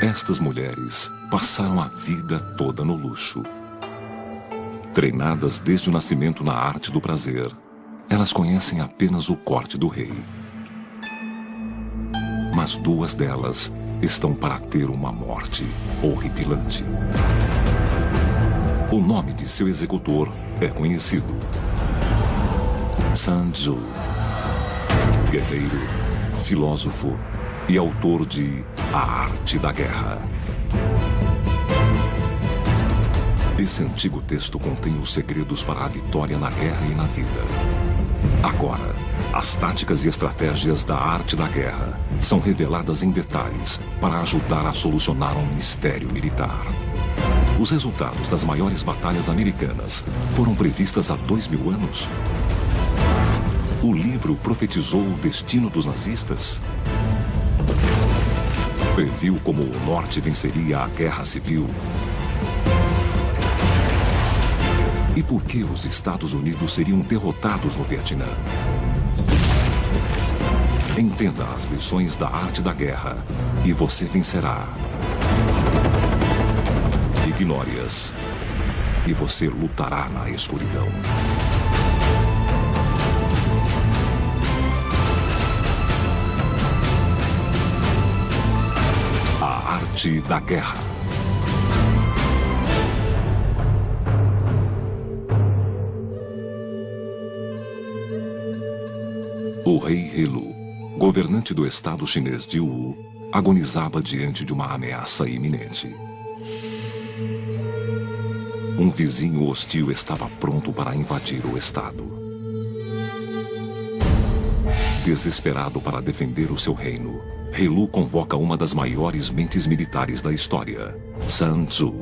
Estas mulheres passaram a vida toda no luxo. Treinadas desde o nascimento na arte do prazer, elas conhecem apenas o corte do rei. Mas duas delas estão para ter uma morte horripilante. O nome de seu executor é conhecido: Sun Tzu, guerreiro, filósofo e autor de A Arte da Guerra. Esse antigo texto contém os segredos para a vitória na guerra e na vida. Agora, as táticas e estratégias da arte da guerra são reveladas em detalhes para ajudar a solucionar um mistério militar. Os resultados das maiores batalhas americanas foram previstas há 2000 anos. O livro profetizou o destino dos nazistas. Previu como o Norte venceria a Guerra Civil. E por que os Estados Unidos seriam derrotados no Vietnã? Entenda as lições da arte da guerra e você vencerá. Ignore-as e você lutará na escuridão. A Arte da Guerra. O rei He-Lu, governante do estado chinês de Wu, agonizava diante de uma ameaça iminente. Um vizinho hostil estava pronto para invadir o estado. Desesperado para defender o seu reino, He-Lu convoca uma das maiores mentes militares da história, Sun Tzu.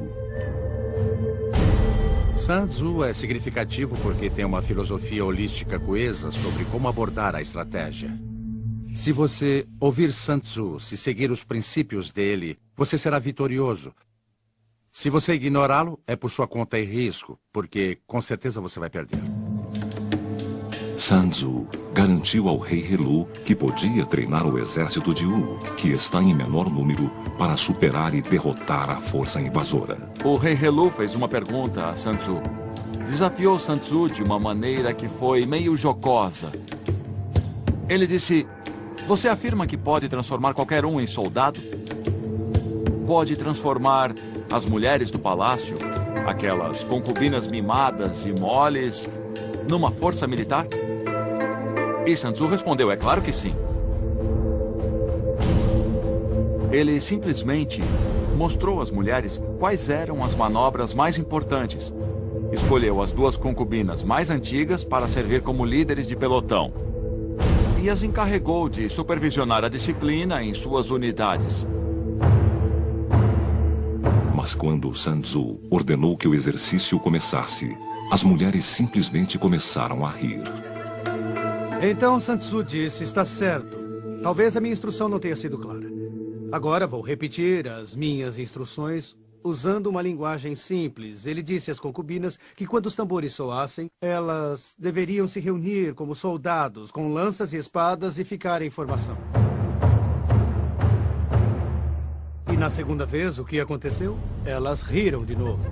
Sun Tzu é significativo porque tem uma filosofia holística coesa sobre como abordar a estratégia. Se você ouvir Sun Tzu, se seguir os princípios dele, você será vitorioso. Se você ignorá-lo, é por sua conta e risco, porque com certeza você vai perder. Sun Tzu garantiu ao rei He-Lu que podia treinar o exército de Wu, que está em menor número, para superar e derrotar a força invasora. O rei He-Lu fez uma pergunta a Sun Tzu. Desafiou Sun Tzu de uma maneira que foi meio jocosa. Ele disse: "Você afirma que pode transformar qualquer um em soldado? Pode transformar as mulheres do palácio, aquelas concubinas mimadas e moles, numa força militar?" E Sun Tzu respondeu: "É claro que sim." Ele simplesmente mostrou às mulheres quais eram as manobras mais importantes. Escolheu as duas concubinas mais antigas para servir como líderes de pelotão. E as encarregou de supervisionar a disciplina em suas unidades. Mas quando Sun Tzu ordenou que o exercício começasse, as mulheres simplesmente começaram a rir. Então Sun Tzu disse: "Está certo. Talvez a minha instrução não tenha sido clara. Agora vou repetir as minhas instruções usando uma linguagem simples." Ele disse às concubinas que quando os tambores soassem, elas deveriam se reunir como soldados, com lanças e espadas e ficar em formação. E na segunda vez, o que aconteceu? Elas riram de novo.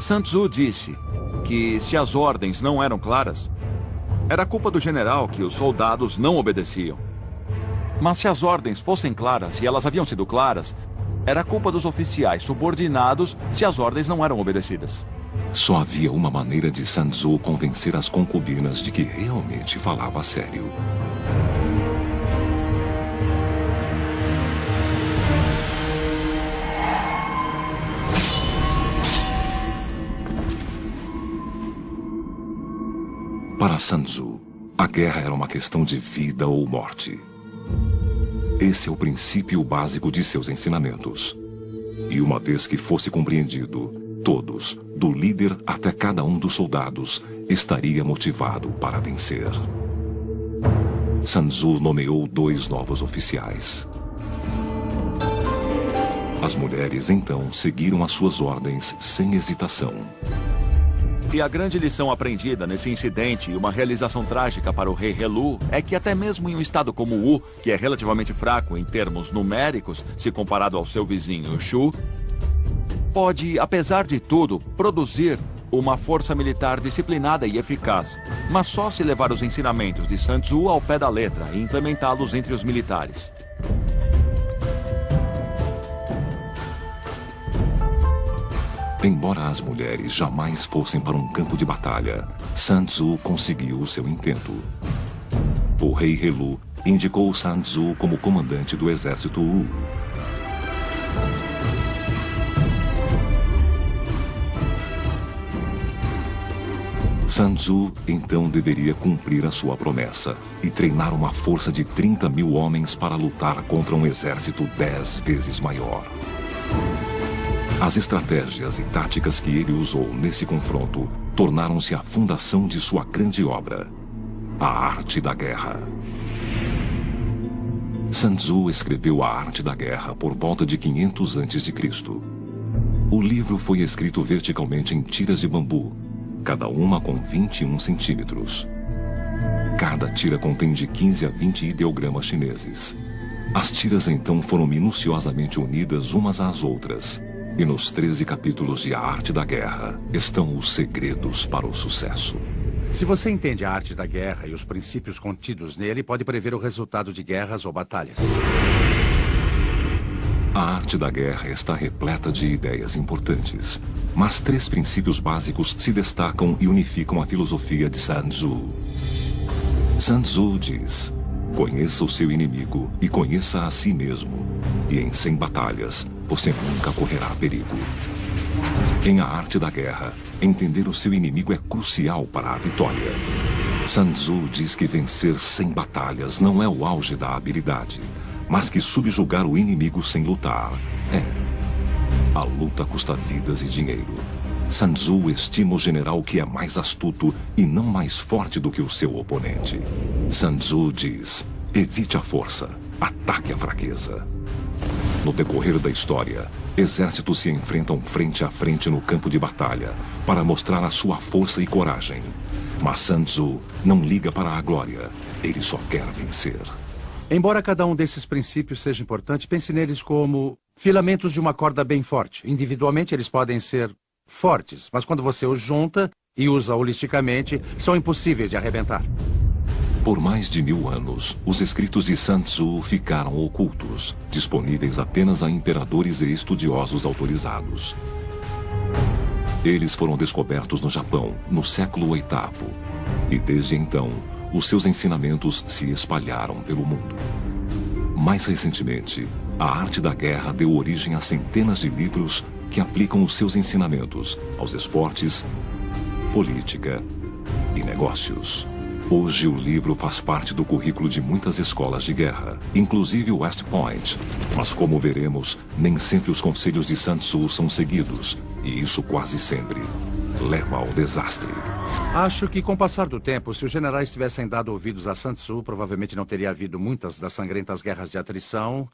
Sun Tzu disse que se as ordens não eram claras, era culpa do general que os soldados não obedeciam. Mas se as ordens fossem claras e elas haviam sido claras, era culpa dos oficiais subordinados se as ordens não eram obedecidas. Só havia uma maneira de Sun Tzu convencer as concubinas de que realmente falava sério. Para Sun Tzu, a guerra era uma questão de vida ou morte. Esse é o princípio básico de seus ensinamentos. E uma vez que fosse compreendido, todos, do líder até cada um dos soldados, estaria motivado para vencer. Sun Tzu nomeou 2 novos oficiais. As mulheres, então, seguiram as suas ordens sem hesitação. E a grande lição aprendida nesse incidente e uma realização trágica para o rei Helu é que até mesmo em um estado como Wu, que é relativamente fraco em termos numéricos, se comparado ao seu vizinho Shu, pode, apesar de tudo, produzir uma força militar disciplinada e eficaz, mas só se levar os ensinamentos de Sun Tzu ao pé da letra e implementá-los entre os militares. Embora as mulheres jamais fossem para um campo de batalha, Sun Tzu conseguiu o seu intento. O rei Helu indicou Sun Tzu como comandante do exército Wu. Sun Tzu então deveria cumprir a sua promessa e treinar uma força de 30.000 homens para lutar contra um exército 10 vezes maior. As estratégias e táticas que ele usou nesse confronto tornaram-se a fundação de sua grande obra, A Arte da Guerra. Sun Tzu escreveu A Arte da Guerra por volta de 500 a.C. O livro foi escrito verticalmente em tiras de bambu, cada uma com 21 centímetros. Cada tira contém de 15 a 20 ideogramas chineses. As tiras então foram minuciosamente unidas umas às outras. E nos 13 capítulos de A Arte da Guerra estão os segredos para o sucesso. Se você entende a arte da guerra e os princípios contidos nele, pode prever o resultado de guerras ou batalhas. A Arte da Guerra está repleta de ideias importantes, mas 3 princípios básicos se destacam e unificam a filosofia de Sun Tzu. Sun Tzu diz: conheça o seu inimigo e conheça a si mesmo, e em 100 batalhas você nunca correrá perigo. Em A Arte da Guerra, entender o seu inimigo é crucial para a vitória. Sun Tzu diz que vencer 100 batalhas não é o auge da habilidade, mas que subjugar o inimigo sem lutar é. A luta custa vidas e dinheiro. Sun Tzu estima o general que é mais astuto e não mais forte do que o seu oponente. Sun Tzu diz: evite a força, ataque a fraqueza. No decorrer da história, exércitos se enfrentam frente a frente no campo de batalha para mostrar a sua força e coragem. Mas Sun Tzu não liga para a glória, ele só quer vencer. Embora cada um desses princípios seja importante, pense neles como filamentos de uma corda bem forte. Individualmente eles podem ser fortes, mas quando você os junta e usa holisticamente, são impossíveis de arrebentar. Por mais de 1000 anos, os escritos de Sun Tzu ficaram ocultos, disponíveis apenas a imperadores e estudiosos autorizados. Eles foram descobertos no Japão, no século VIII, e desde então, os seus ensinamentos se espalharam pelo mundo. Mais recentemente, a Arte da Guerra deu origem a centenas de livros que aplicam os seus ensinamentos aos esportes, política e negócios. Hoje o livro faz parte do currículo de muitas escolas de guerra, inclusive o West Point. Mas como veremos, nem sempre os conselhos de Sun Tzu são seguidos, e isso quase sempre leva ao desastre. Acho que com o passar do tempo, se os generais tivessem dado ouvidos a Sun Tzu, provavelmente não teria havido muitas das sangrentas guerras de atrição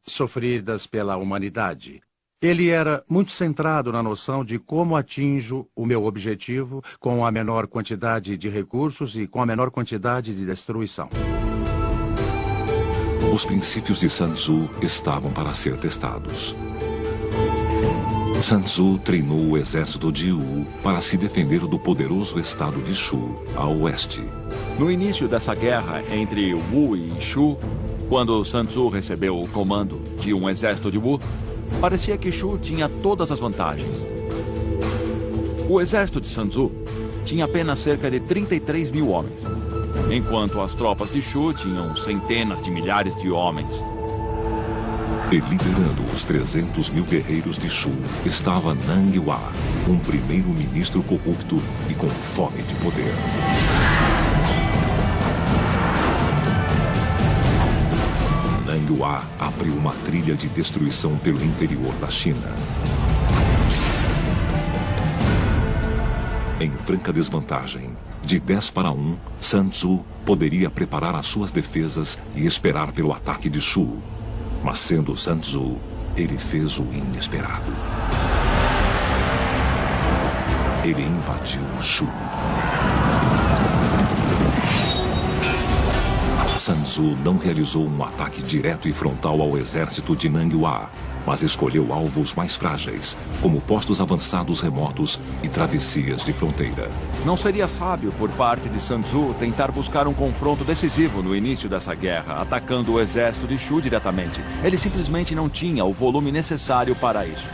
sofridas pela humanidade. Ele era muito centrado na noção de como atinjo o meu objetivo com a menor quantidade de recursos e com a menor quantidade de destruição. Os princípios de Sun Tzu estavam para ser testados. Sun Tzu treinou o exército de Wu para se defender do poderoso estado de Shu, a oeste. No início dessa guerra entre Wu e Shu, quando Sun Tzu recebeu o comando de um exército de Wu, parecia que Shu tinha todas as vantagens. O exército de Sun Tzu tinha apenas cerca de 33.000 homens, enquanto as tropas de Shu tinham centenas de milhares de homens. E liderando os 300.000 guerreiros de Shu estava Nang Hua, um primeiro-ministro corrupto e com fome de poder. Nang Hua abriu uma trilha de destruição pelo interior da China. Em franca desvantagem, de 10 para 1, Sun Tzu poderia preparar as suas defesas e esperar pelo ataque de Shu. Mas sendo Sun Tzu, ele fez o inesperado. ele invadiu Shu. Sun Tzu não realizou um ataque direto e frontal ao exército de Nanghua, mas escolheu alvos mais frágeis, como postos avançados remotos e travessias de fronteira. Não seria sábio por parte de Sun Tzu tentar buscar um confronto decisivo no início dessa guerra, atacando o exército de Shu diretamente. Ele simplesmente não tinha o volume necessário para isso.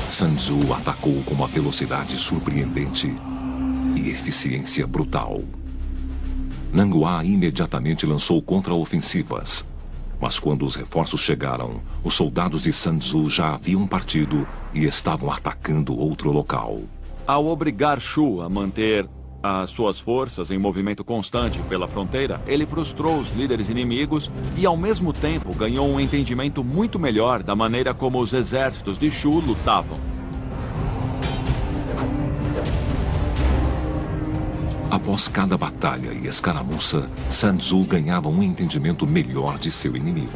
Sun Tzu atacou com uma velocidade surpreendente e eficiência brutal. Nanghua imediatamente lançou contra-ofensivas. Mas quando os reforços chegaram, os soldados de Sun Tzu já haviam partido e estavam atacando outro local. Ao obrigar Shu a manter as suas forças em movimento constante pela fronteira, ele frustrou os líderes inimigos e, ao mesmo tempo, ganhou um entendimento muito melhor da maneira como os exércitos de Shu lutavam. Após cada batalha e escaramuça, Sun Tzu ganhava um entendimento melhor de seu inimigo.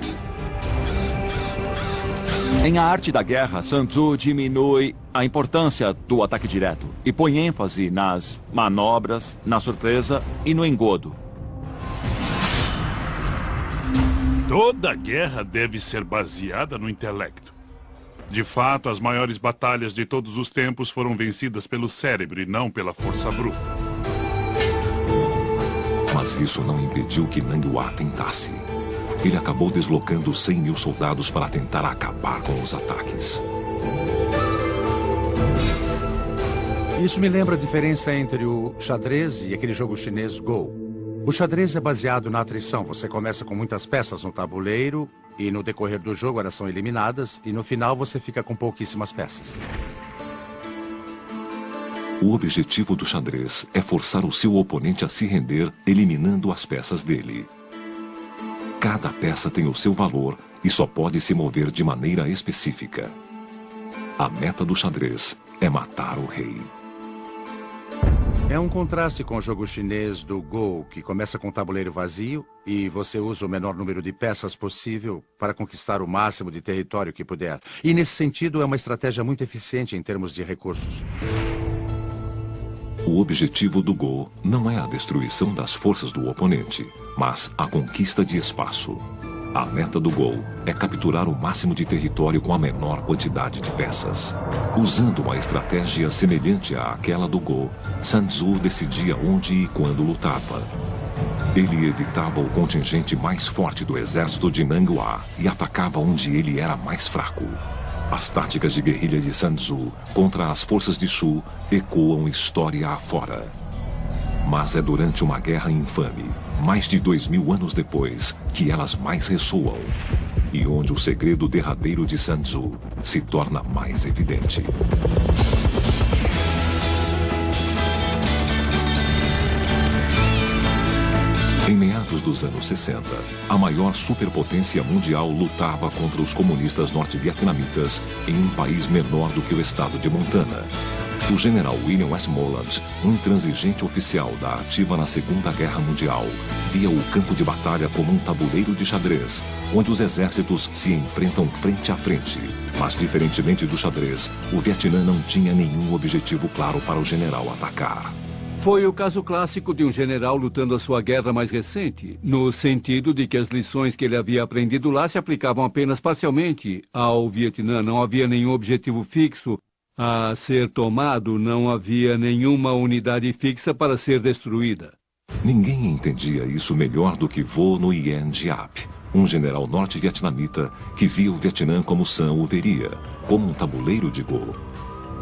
Em A Arte da Guerra, Sun Tzu diminui a importância do ataque direto e põe ênfase nas manobras, na surpresa e no engodo. Toda guerra deve ser baseada no intelecto. De fato, as maiores batalhas de todos os tempos foram vencidas pelo cérebro e não pela força bruta. Mas isso não impediu que Nanghua tentasse. Ele acabou deslocando 100.000 soldados para tentar acabar com os ataques. Isso me lembra a diferença entre o xadrez e aquele jogo chinês Go. O xadrez é baseado na atrição. Você começa com muitas peças no tabuleiro e no decorrer do jogo elas são eliminadas e no final você fica com pouquíssimas peças. O objetivo do xadrez é forçar o seu oponente a se render, eliminando as peças dele. Cada peça tem o seu valor e só pode se mover de maneira específica. A meta do xadrez é matar o rei. É um contraste com o jogo chinês do Go, que começa com o tabuleiro vazio e você usa o menor número de peças possível para conquistar o máximo de território que puder. E nesse sentido é uma estratégia muito eficiente em termos de recursos. O objetivo do Go não é a destruição das forças do oponente, mas a conquista de espaço. A meta do Go é capturar o máximo de território com a menor quantidade de peças. Usando uma estratégia semelhante àquela do Go, Sun Tzu decidia onde e quando lutava. Ele evitava o contingente mais forte do exército de Nanghua e atacava onde ele era mais fraco. As táticas de guerrilha de Sun Tzu contra as forças de Shu ecoam história afora. Mas é durante uma guerra infame, mais de 2000 anos depois, que elas mais ressoam. E onde o segredo derradeiro de Sun Tzu se torna mais evidente. Em meados dos anos 60, a maior superpotência mundial lutava contra os comunistas norte-vietnamitas em um país menor do que o estado de Montana. O general William Westmoreland, um intransigente oficial da ativa na Segunda Guerra Mundial, via o campo de batalha como um tabuleiro de xadrez, onde os exércitos se enfrentam frente a frente. Mas, diferentemente do xadrez, o Vietnã não tinha nenhum objetivo claro para o general atacar. Foi o caso clássico de um general lutando a sua guerra mais recente, no sentido de que as lições que ele havia aprendido lá se aplicavam apenas parcialmente ao Vietnã. Não havia nenhum objetivo fixo a ser tomado, não havia nenhuma unidade fixa para ser destruída. Ninguém entendia isso melhor do que Vo Nguyen Giap, um general norte-vietnamita que via o Vietnã como Sun o veria, como um tabuleiro de Go.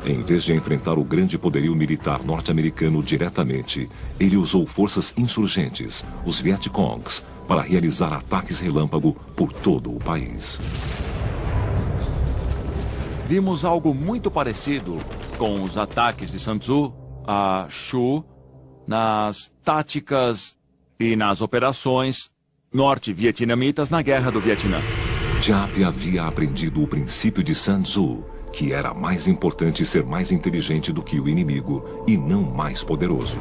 Em vez de enfrentar o grande poderio militar norte-americano diretamente, ele usou forças insurgentes, os Vietcongs, para realizar ataques relâmpago por todo o país. Vimos algo muito parecido com os ataques de Sun Tzu a Shu nas táticas e nas operações norte-vietnamitas na Guerra do Vietnã. Giap havia aprendido o princípio de Sun Tzu, que era mais importante ser mais inteligente do que o inimigo e não mais poderoso.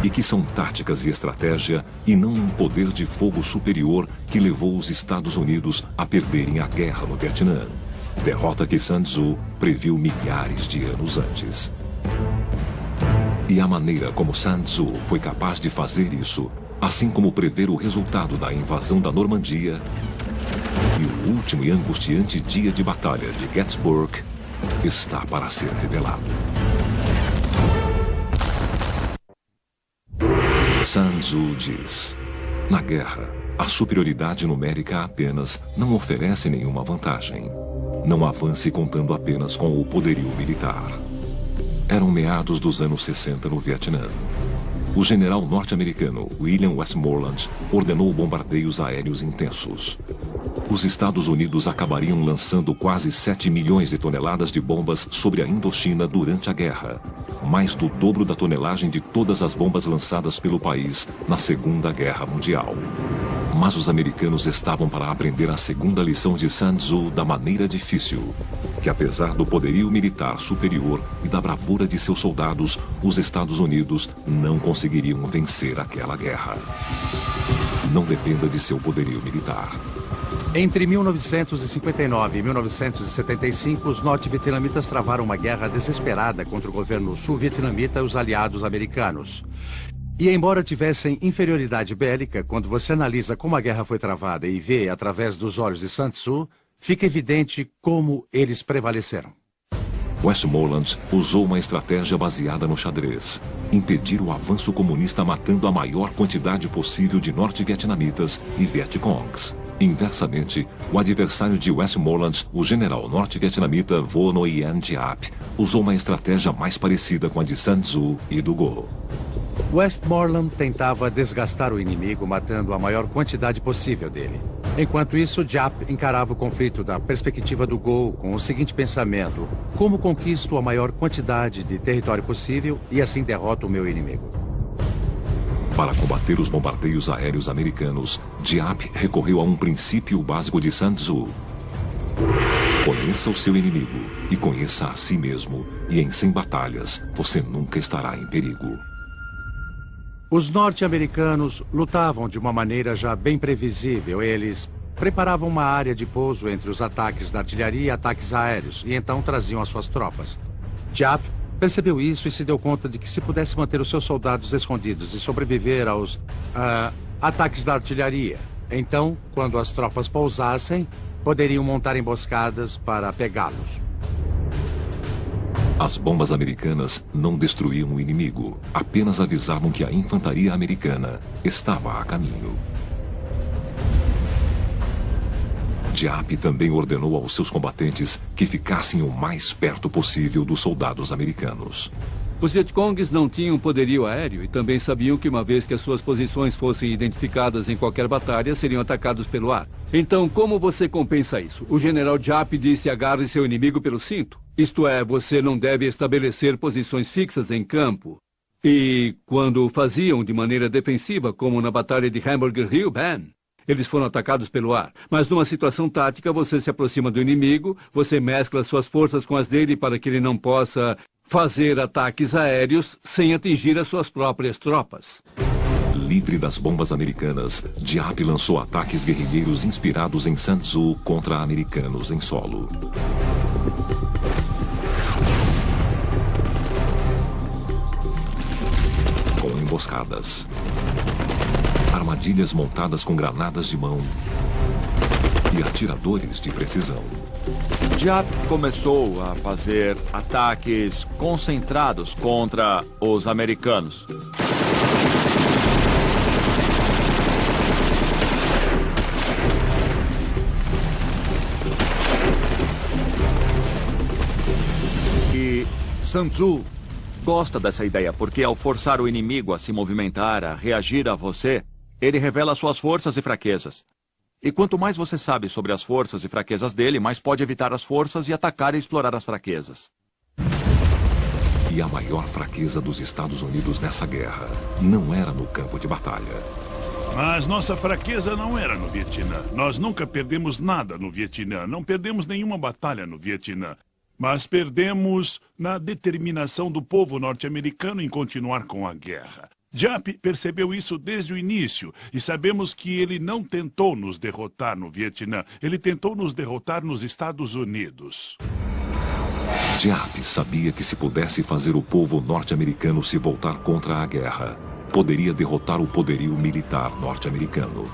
E que são táticas e estratégia e não um poder de fogo superior que levou os Estados Unidos a perderem a guerra no Vietnã. derrota que Sun Tzu previu milhares de anos antes. E a maneira como Sun Tzu foi capaz de fazer isso, assim como prever o resultado da invasão da Normandia e o último e angustiante dia de batalha de Gettysburg, está para ser revelado. Sun Tzu diz: na guerra, a superioridade numérica apenas não oferece nenhuma vantagem. Não avance contando apenas com o poderio militar. Eram meados dos anos 60 no Vietnã. O general norte-americano William Westmoreland ordenou bombardeios aéreos intensos. Os Estados Unidos acabariam lançando quase 7 milhões de toneladas de bombas sobre a Indochina durante a guerra, mais do dobro da tonelagem de todas as bombas lançadas pelo país na Segunda Guerra Mundial. Mas os americanos estavam para aprender a segunda lição de Sun Tzu da maneira difícil, que apesar do poderio militar superior e da bravura de seus soldados, os Estados Unidos não conseguiriam vencer aquela guerra. Não dependa de seu poderio militar. Entre 1959 e 1975, os norte-vietnamitas travaram uma guerra desesperada contra o governo sul-vietnamita e os aliados americanos. E embora tivessem inferioridade bélica, quando você analisa como a guerra foi travada e vê através dos olhos de Sun Tzu, fica evidente como eles prevaleceram. Westmoreland usou uma estratégia baseada no xadrez. Impedir o avanço comunista matando a maior quantidade possível de norte-vietnamitas e Vietcongs. Inversamente, o adversário de Westmoreland, o general norte-vietnamita Vo Nguyen Giap, usou uma estratégia mais parecida com a de Sun Tzu e do Go. Westmoreland tentava desgastar o inimigo matando a maior quantidade possível dele. Enquanto isso, Giap encarava o conflito da perspectiva do Go com o seguinte pensamento: como conquisto a maior quantidade de território possível e assim derroto o meu inimigo. Para combater os bombardeios aéreos americanos, Giap recorreu a um princípio básico de Sun Tzu. Conheça o seu inimigo e conheça a si mesmo, e em 100 batalhas você nunca estará em perigo. Os norte-americanos lutavam de uma maneira já bem previsível. Eles preparavam uma área de pouso entre os ataques da artilharia e ataques aéreos, e então traziam as suas tropas. Giap percebeu isso e se deu conta de que se pudesse manter os seus soldados escondidos e sobreviver aos ataques da artilharia, então, quando as tropas pousassem, poderiam montar emboscadas para pegá-los. As bombas americanas não destruíam o inimigo, apenas avisavam que a infantaria americana estava a caminho. Giap também ordenou aos seus combatentes que ficassem o mais perto possível dos soldados americanos. Os Vietcongs não tinham poderio aéreo e também sabiam que uma vez que as suas posições fossem identificadas em qualquer batalha, seriam atacados pelo ar. Então, como você compensa isso? O general Giap disse: agarre seu inimigo pelo cinto. Isto é, você não deve estabelecer posições fixas em campo. E quando o faziam de maneira defensiva, como na batalha de Hamburger Hill, eles foram atacados pelo ar. Mas numa situação tática, você se aproxima do inimigo, você mescla suas forças com as dele para que ele não possa fazer ataques aéreos sem atingir as suas próprias tropas. Livre das bombas americanas, Giap lançou ataques guerrilheiros inspirados em Sun Tzu contra americanos em solo. Com emboscadas, armadilhas montadas com granadas de mão e atiradores de precisão. Giap começou a fazer ataques concentrados contra os americanos. E Sun Tzu gosta dessa ideia, porque ao forçar o inimigo a se movimentar, a reagir a você, ele revela suas forças e fraquezas. E quanto mais você sabe sobre as forças e fraquezas dele, mais pode evitar as forças e atacar e explorar as fraquezas. E a maior fraqueza dos Estados Unidos nessa guerra não era no campo de batalha. Mas nossa fraqueza não era no Vietnã. Nós nunca perdemos nada no Vietnã. Não perdemos nenhuma batalha no Vietnã. Mas perdemos na determinação do povo norte-americano em continuar com a guerra. Giap percebeu isso desde o início e sabemos que ele não tentou nos derrotar no Vietnã. Ele tentou nos derrotar nos Estados Unidos. Giap sabia que se pudesse fazer o povo norte-americano se voltar contra a guerra, poderia derrotar o poderio militar norte-americano.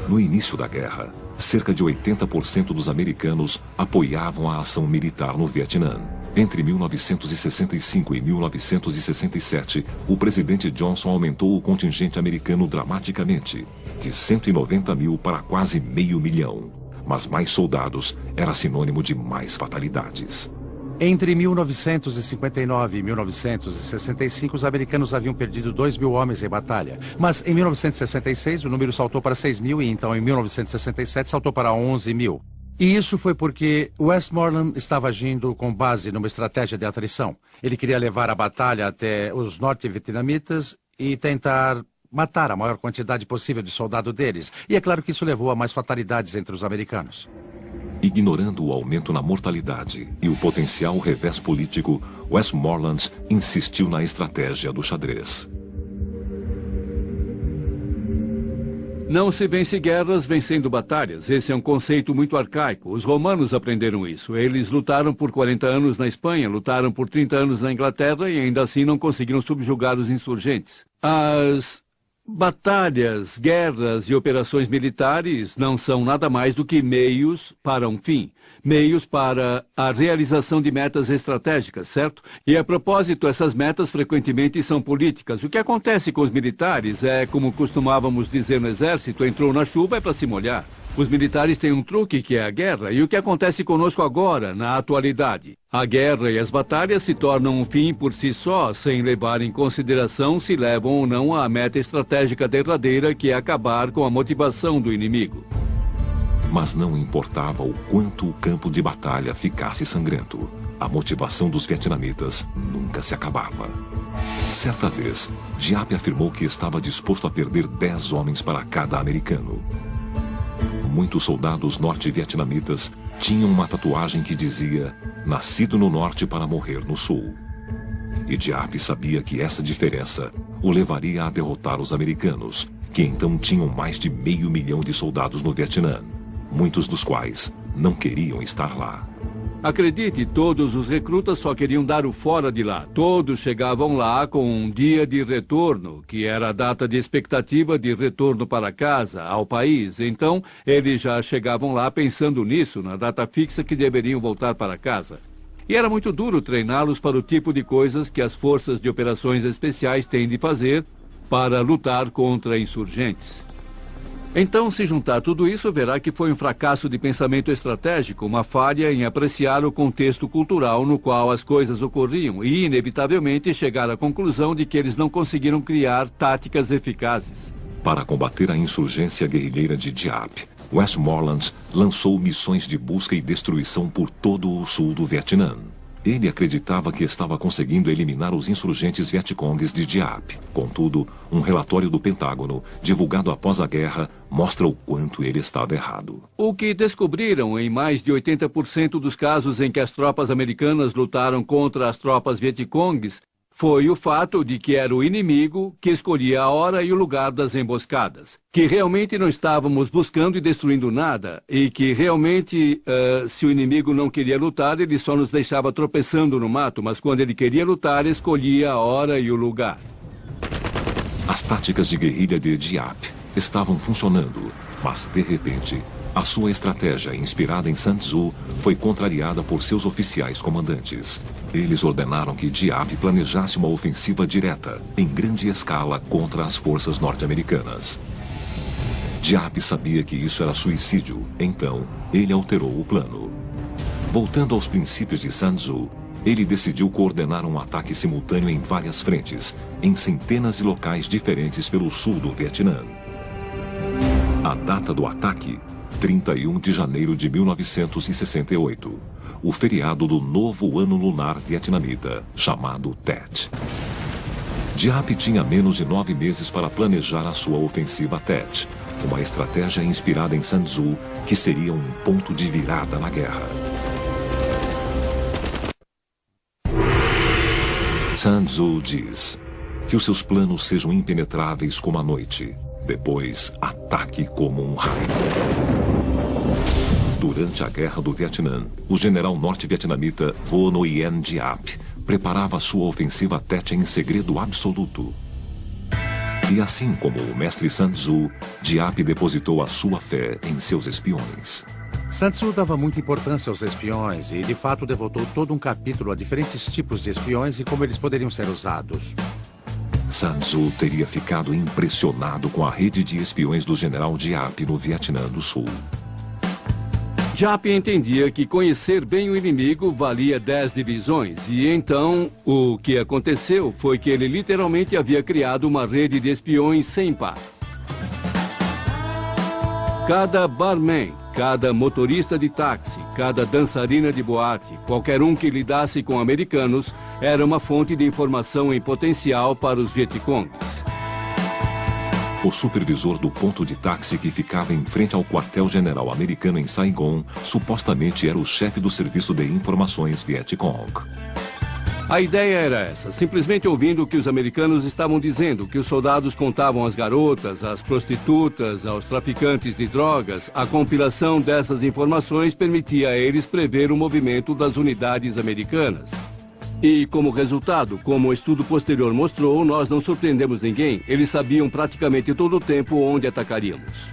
No início da guerra, cerca de 80% dos americanos apoiavam a ação militar no Vietnã. Entre 1965 e 1967, o presidente Johnson aumentou o contingente americano dramaticamente, de 190 mil para quase 500 mil. Mas mais soldados era sinônimo de mais fatalidades. Entre 1959 e 1965, os americanos haviam perdido 2.000 homens em batalha. Mas em 1966, o número saltou para 6.000 e então em 1967 saltou para 11.000. E isso foi porque Westmoreland estava agindo com base numa estratégia de atrição. Ele queria levar a batalha até os norte-vietnamitas e tentar matar a maior quantidade possível de soldados deles. E é claro que isso levou a mais fatalidades entre os americanos. Ignorando o aumento na mortalidade e o potencial revés político, Westmoreland insistiu na estratégia do xadrez. Não se vence guerras vencendo batalhas. Esse é um conceito muito arcaico. Os romanos aprenderam isso. Eles lutaram por 40 anos na Espanha, lutaram por 30 anos na Inglaterra e ainda assim não conseguiram subjugar os insurgentes. As batalhas, guerras e operações militares não são nada mais do que meios para um fim. Meios para a realização de metas estratégicas, certo? E a propósito, essas metas frequentemente são políticas. O que acontece com os militares é, como costumávamos dizer no exército, entrou na chuva é para se molhar. Os militares têm um truque que é a guerra, e o que acontece conosco agora, na atualidade? A guerra e as batalhas se tornam um fim por si só, sem levar em consideração se levam ou não à meta estratégica derradeira, que é acabar com a motivação do inimigo. Mas não importava o quanto o campo de batalha ficasse sangrento, a motivação dos vietnamitas nunca se acabava. Certa vez, Giap afirmou que estava disposto a perder 10 homens para cada americano. Muitos soldados norte-vietnamitas tinham uma tatuagem que dizia "Nascido no norte para morrer no sul". E Giap sabia que essa diferença o levaria a derrotar os americanos, que então tinham mais de 500 mil de soldados no Vietnã, muitos dos quais não queriam estar lá. Acredite, todos os recrutas só queriam dar o fora de lá. Todos chegavam lá com um dia de retorno, que era a data de expectativa de retorno para casa, ao país. Então, eles já chegavam lá pensando nisso, na data fixa que deveriam voltar para casa. E era muito duro treiná-los para o tipo de coisas que as forças de operações especiais têm de fazer para lutar contra insurgentes. Então, se juntar tudo isso, verá que foi um fracasso de pensamento estratégico, uma falha em apreciar o contexto cultural no qual as coisas ocorriam e, inevitavelmente, chegar à conclusão de que eles não conseguiram criar táticas eficazes. Para combater a insurgência guerrilheira de Giap, Westmoreland lançou missões de busca e destruição por todo o sul do Vietnã. Ele acreditava que estava conseguindo eliminar os insurgentes Vietcongues de Giap. Contudo, um relatório do Pentágono, divulgado após a guerra, mostra o quanto ele estava errado. O que descobriram em mais de 80% dos casos em que as tropas americanas lutaram contra as tropas Vietcongues foi o fato de que era o inimigo que escolhia a hora e o lugar das emboscadas. Que realmente não estávamos buscando e destruindo nada. E que realmente, se o inimigo não queria lutar, ele só nos deixava tropeçando no mato. Mas quando ele queria lutar, escolhia a hora e o lugar. As táticas de guerrilha de Giap estavam funcionando. Mas, de repente, a sua estratégia, inspirada em Sun Tzu, foi contrariada por seus oficiais comandantes. Eles ordenaram que Giap planejasse uma ofensiva direta, em grande escala, contra as forças norte-americanas. Giap sabia que isso era suicídio, então ele alterou o plano. Voltando aos princípios de Sun Tzu, ele decidiu coordenar um ataque simultâneo em várias frentes, em centenas de locais diferentes pelo sul do Vietnã. A data do ataque: 31 de janeiro de 1968, o feriado do novo ano lunar vietnamita, chamado Tet. Giap tinha menos de 9 meses para planejar a sua ofensiva Tet, uma estratégia inspirada em Sun Tzu que seria um ponto de virada na guerra. Sun Tzu diz: Que os seus planos sejam impenetráveis como a noite. Depois, ataque como um raio. Durante a Guerra do Vietnã, o general norte-vietnamita Vo Nguyen Giap preparava sua ofensiva Tet em segredo absoluto. E assim como o mestre Sun Tzu, Giap depositou a sua fé em seus espiões. Sun Tzu dava muita importância aos espiões e, de fato, devotou todo um capítulo a diferentes tipos de espiões e como eles poderiam ser usados. Sun Tzu teria ficado impressionado com a rede de espiões do general Giap no Vietnã do Sul. Giap entendia que conhecer bem o inimigo valia 10 divisões, e então o que aconteceu foi que ele literalmente havia criado uma rede de espiões sem par. Cada barman, cada motorista de táxi, cada dançarina de boate, qualquer um que lidasse com americanos, era uma fonte de informação em potencial para os Vietcongues. O supervisor do ponto de táxi que ficava em frente ao quartel-general americano em Saigon supostamente era o chefe do serviço de informações Vietcong. A ideia era essa, simplesmente ouvindo o que os americanos estavam dizendo, que os soldados contavam às garotas, às prostitutas, aos traficantes de drogas, a compilação dessas informações permitia a eles prever o movimento das unidades americanas. E, como resultado, como o estudo posterior mostrou, nós não surpreendemos ninguém. Eles sabiam praticamente todo o tempo onde atacaríamos.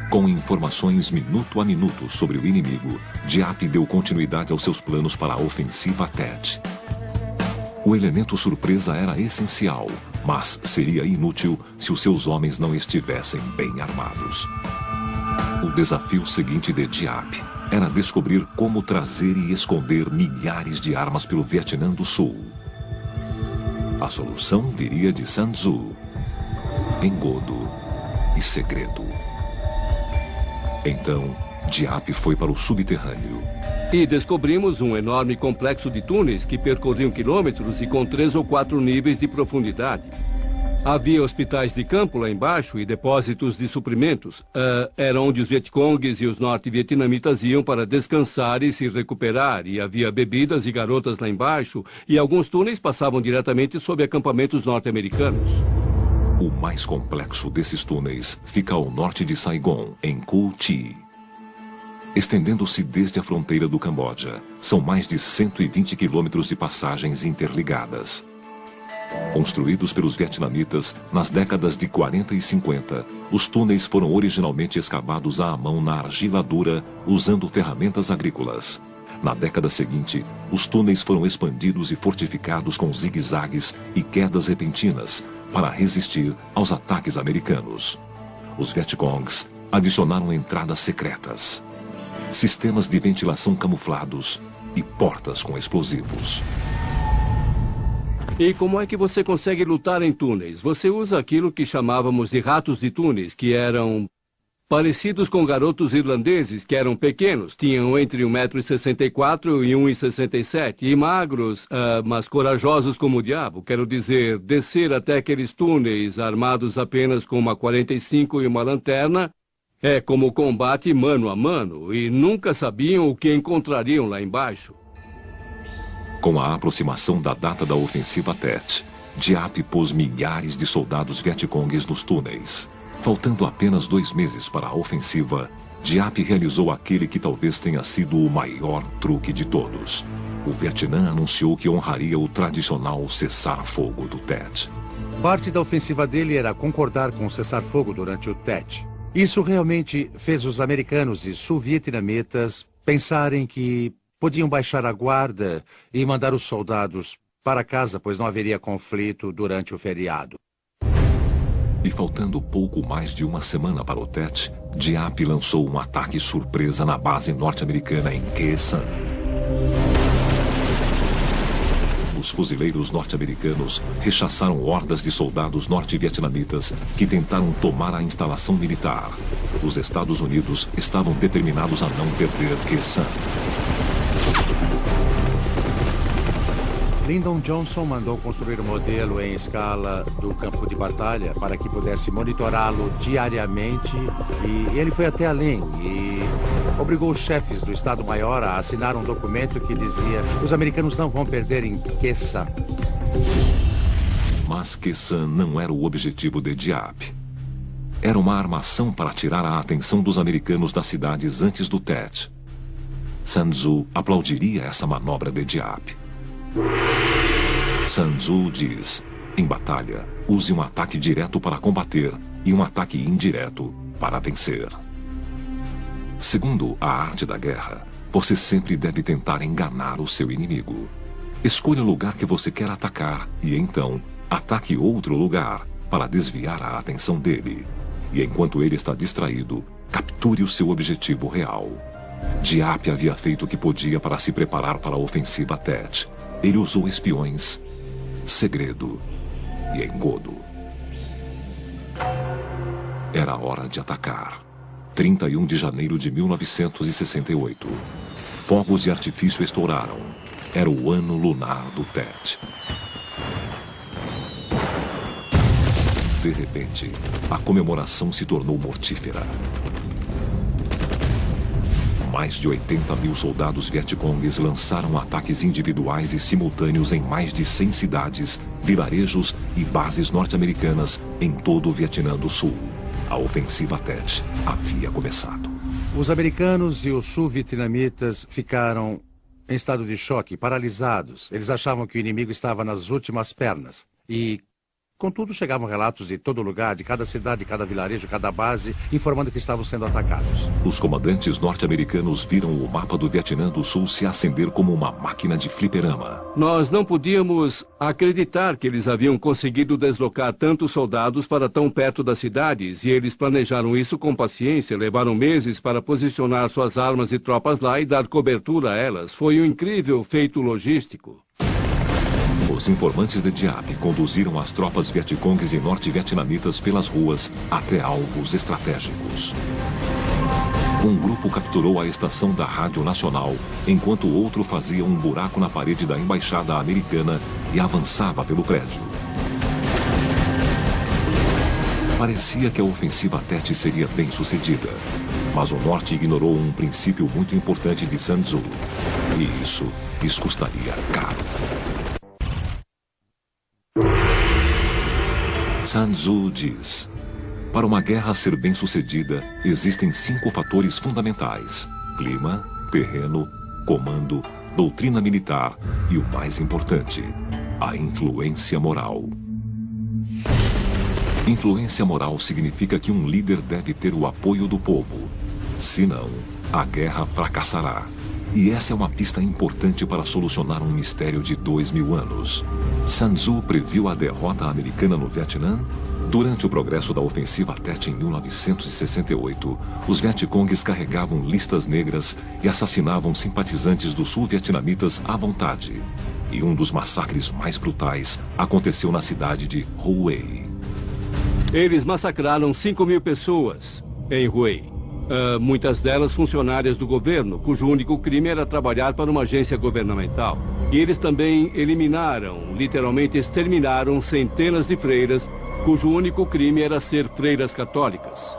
Com informações minuto a minuto sobre o inimigo, Giap deu continuidade aos seus planos para a ofensiva Tet. O elemento surpresa era essencial, mas seria inútil se os seus homens não estivessem bem armados. O desafio seguinte de Giap era descobrir como trazer e esconder milhares de armas pelo Vietnã do Sul. A solução viria de Sun Tzu, engodo e segredo. Então, Giap foi para o subterrâneo. E descobrimos um enorme complexo de túneis que percorriam quilômetros e com 3 ou 4 níveis de profundidade. Havia hospitais de campo lá embaixo e depósitos de suprimentos. Era onde os Vietcongues e os norte-vietnamitas iam para descansar e se recuperar. E havia bebidas e garotas lá embaixo. E alguns túneis passavam diretamente sob acampamentos norte-americanos. O mais complexo desses túneis fica ao norte de Saigon, em Cu Chi. Estendendo-se desde a fronteira do Camboja, são mais de 120 quilômetros de passagens interligadas. Construídos pelos vietnamitas nas décadas de 40 e 50, os túneis foram originalmente escavados à mão na argila dura, usando ferramentas agrícolas. Na década seguinte, os túneis foram expandidos e fortificados com zigue-zagues e quedas repentinas para resistir aos ataques americanos. Os Vietcongs adicionaram entradas secretas, sistemas de ventilação camuflados e portas com explosivos. E como é que você consegue lutar em túneis? Você usa aquilo que chamávamos de ratos de túneis, que eram parecidos com garotos irlandeses, que eram pequenos, tinham entre 1,64 m e 1,67 m, e magros, mas corajosos como o diabo. Quero dizer, descer até aqueles túneis armados apenas com uma 45 e uma lanterna é como combate mano a mano, e nunca sabiam o que encontrariam lá embaixo. Com a aproximação da data da ofensiva Tet, Giap pôs milhares de soldados Vietcongues nos túneis. Faltando apenas 2 meses para a ofensiva, Giap realizou aquele que talvez tenha sido o maior truque de todos. O Vietnã anunciou que honraria o tradicional cessar-fogo do Tet. Parte da ofensiva dele era concordar com o cessar-fogo durante o Tet. Isso realmente fez os americanos e sul-vietnamitas pensarem que podiam baixar a guarda e mandar os soldados para casa, pois não haveria conflito durante o feriado. E faltando pouco mais de uma semana para o Tet, Giap lançou um ataque surpresa na base norte-americana em Khe Sanh. Os fuzileiros norte-americanos rechaçaram hordas de soldados norte-vietnamitas que tentaram tomar a instalação militar. Os Estados Unidos estavam determinados a não perder Khe Sanh. Lyndon Johnson mandou construir um modelo em escala do campo de batalha para que pudesse monitorá-lo diariamente, e ele foi até além e obrigou os chefes do Estado-Maior a assinar um documento que dizia: os americanos não vão perder em Khe Sanh. Mas Quessan não era o objetivo de Diap. Era uma armação para tirar a atenção dos americanos das cidades antes do Tet. Sun Tzu aplaudiria essa manobra de Diap. Sun Tzu diz: em batalha, use um ataque direto para combater e um ataque indireto para vencer. Segundo a arte da guerra, você sempre deve tentar enganar o seu inimigo. Escolha o lugar que você quer atacar e então ataque outro lugar para desviar a atenção dele. E enquanto ele está distraído, capture o seu objetivo real. Diap havia feito o que podia para se preparar para a ofensiva Tet. Ele usou espiões, segredo e engodo. Era hora de atacar. 31 de janeiro de 1968. Fogos de artifício estouraram. Era o ano lunar do Tet. De repente, a comemoração se tornou mortífera. Mais de 80 mil soldados vietcongues lançaram ataques individuais e simultâneos em mais de 100 cidades, vilarejos e bases norte-americanas em todo o Vietnã do Sul. A ofensiva Tet havia começado. Os americanos e os sul-vietnamitas ficaram em estado de choque, paralisados. Eles achavam que o inimigo estava nas últimas pernas. E, contudo, chegavam relatos de todo lugar, de cada cidade, de cada vilarejo, cada base, informando que estavam sendo atacados. Os comandantes norte-americanos viram o mapa do Vietnã do Sul se acender como uma máquina de fliperama. Nós não podíamos acreditar que eles haviam conseguido deslocar tantos soldados para tão perto das cidades, e eles planejaram isso com paciência, levaram meses para posicionar suas armas e tropas lá e dar cobertura a elas. Foi um incrível feito logístico. Os informantes de Diap conduziram as tropas vietcongues e norte-vietnamitas pelas ruas até alvos estratégicos. Um grupo capturou a estação da Rádio Nacional, enquanto o outro fazia um buraco na parede da embaixada americana e avançava pelo prédio. Parecia que a ofensiva Tet seria bem sucedida, mas o norte ignorou um princípio muito importante de Sun Tzu, e isso lhes custaria caro. Sun Tzu diz: para uma guerra ser bem-sucedida, existem 5 fatores fundamentais: clima, terreno, comando, doutrina militar e o mais importante, a influência moral. Influência moral significa que um líder deve ter o apoio do povo. Senão, a guerra fracassará. E essa é uma pista importante para solucionar um mistério de 2000 anos. Sun Tzu previu a derrota americana no Vietnã? Durante o progresso da ofensiva Tet em 1968, os vietcongues carregavam listas negras e assassinavam simpatizantes dos sul-vietnamitas à vontade. E um dos massacres mais brutais aconteceu na cidade de Hue. Eles massacraram 5.000 pessoas em Hue. Muitas delas funcionárias do governo, cujo único crime era trabalhar para uma agência governamental. E eles também eliminaram, literalmente exterminaram, centenas de freiras, cujo único crime era ser freiras católicas.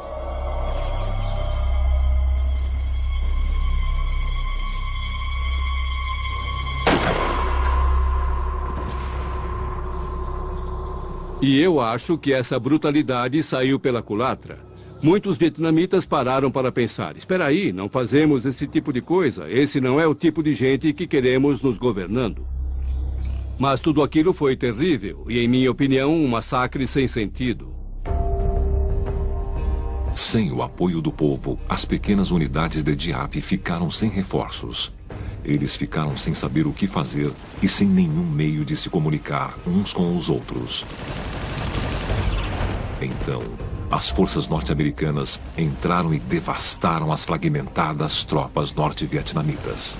E eu acho que essa brutalidade saiu pela culatra. Muitos vietnamitas pararam para pensar: espera aí, não fazemos esse tipo de coisa. Esse não é o tipo de gente que queremos nos governando. Mas tudo aquilo foi terrível e, em minha opinião, um massacre sem sentido. Sem o apoio do povo, as pequenas unidades de Diap ficaram sem reforços. Eles ficaram sem saber o que fazer e sem nenhum meio de se comunicar uns com os outros. Então, as forças norte-americanas entraram e devastaram as fragmentadas tropas norte-vietnamitas.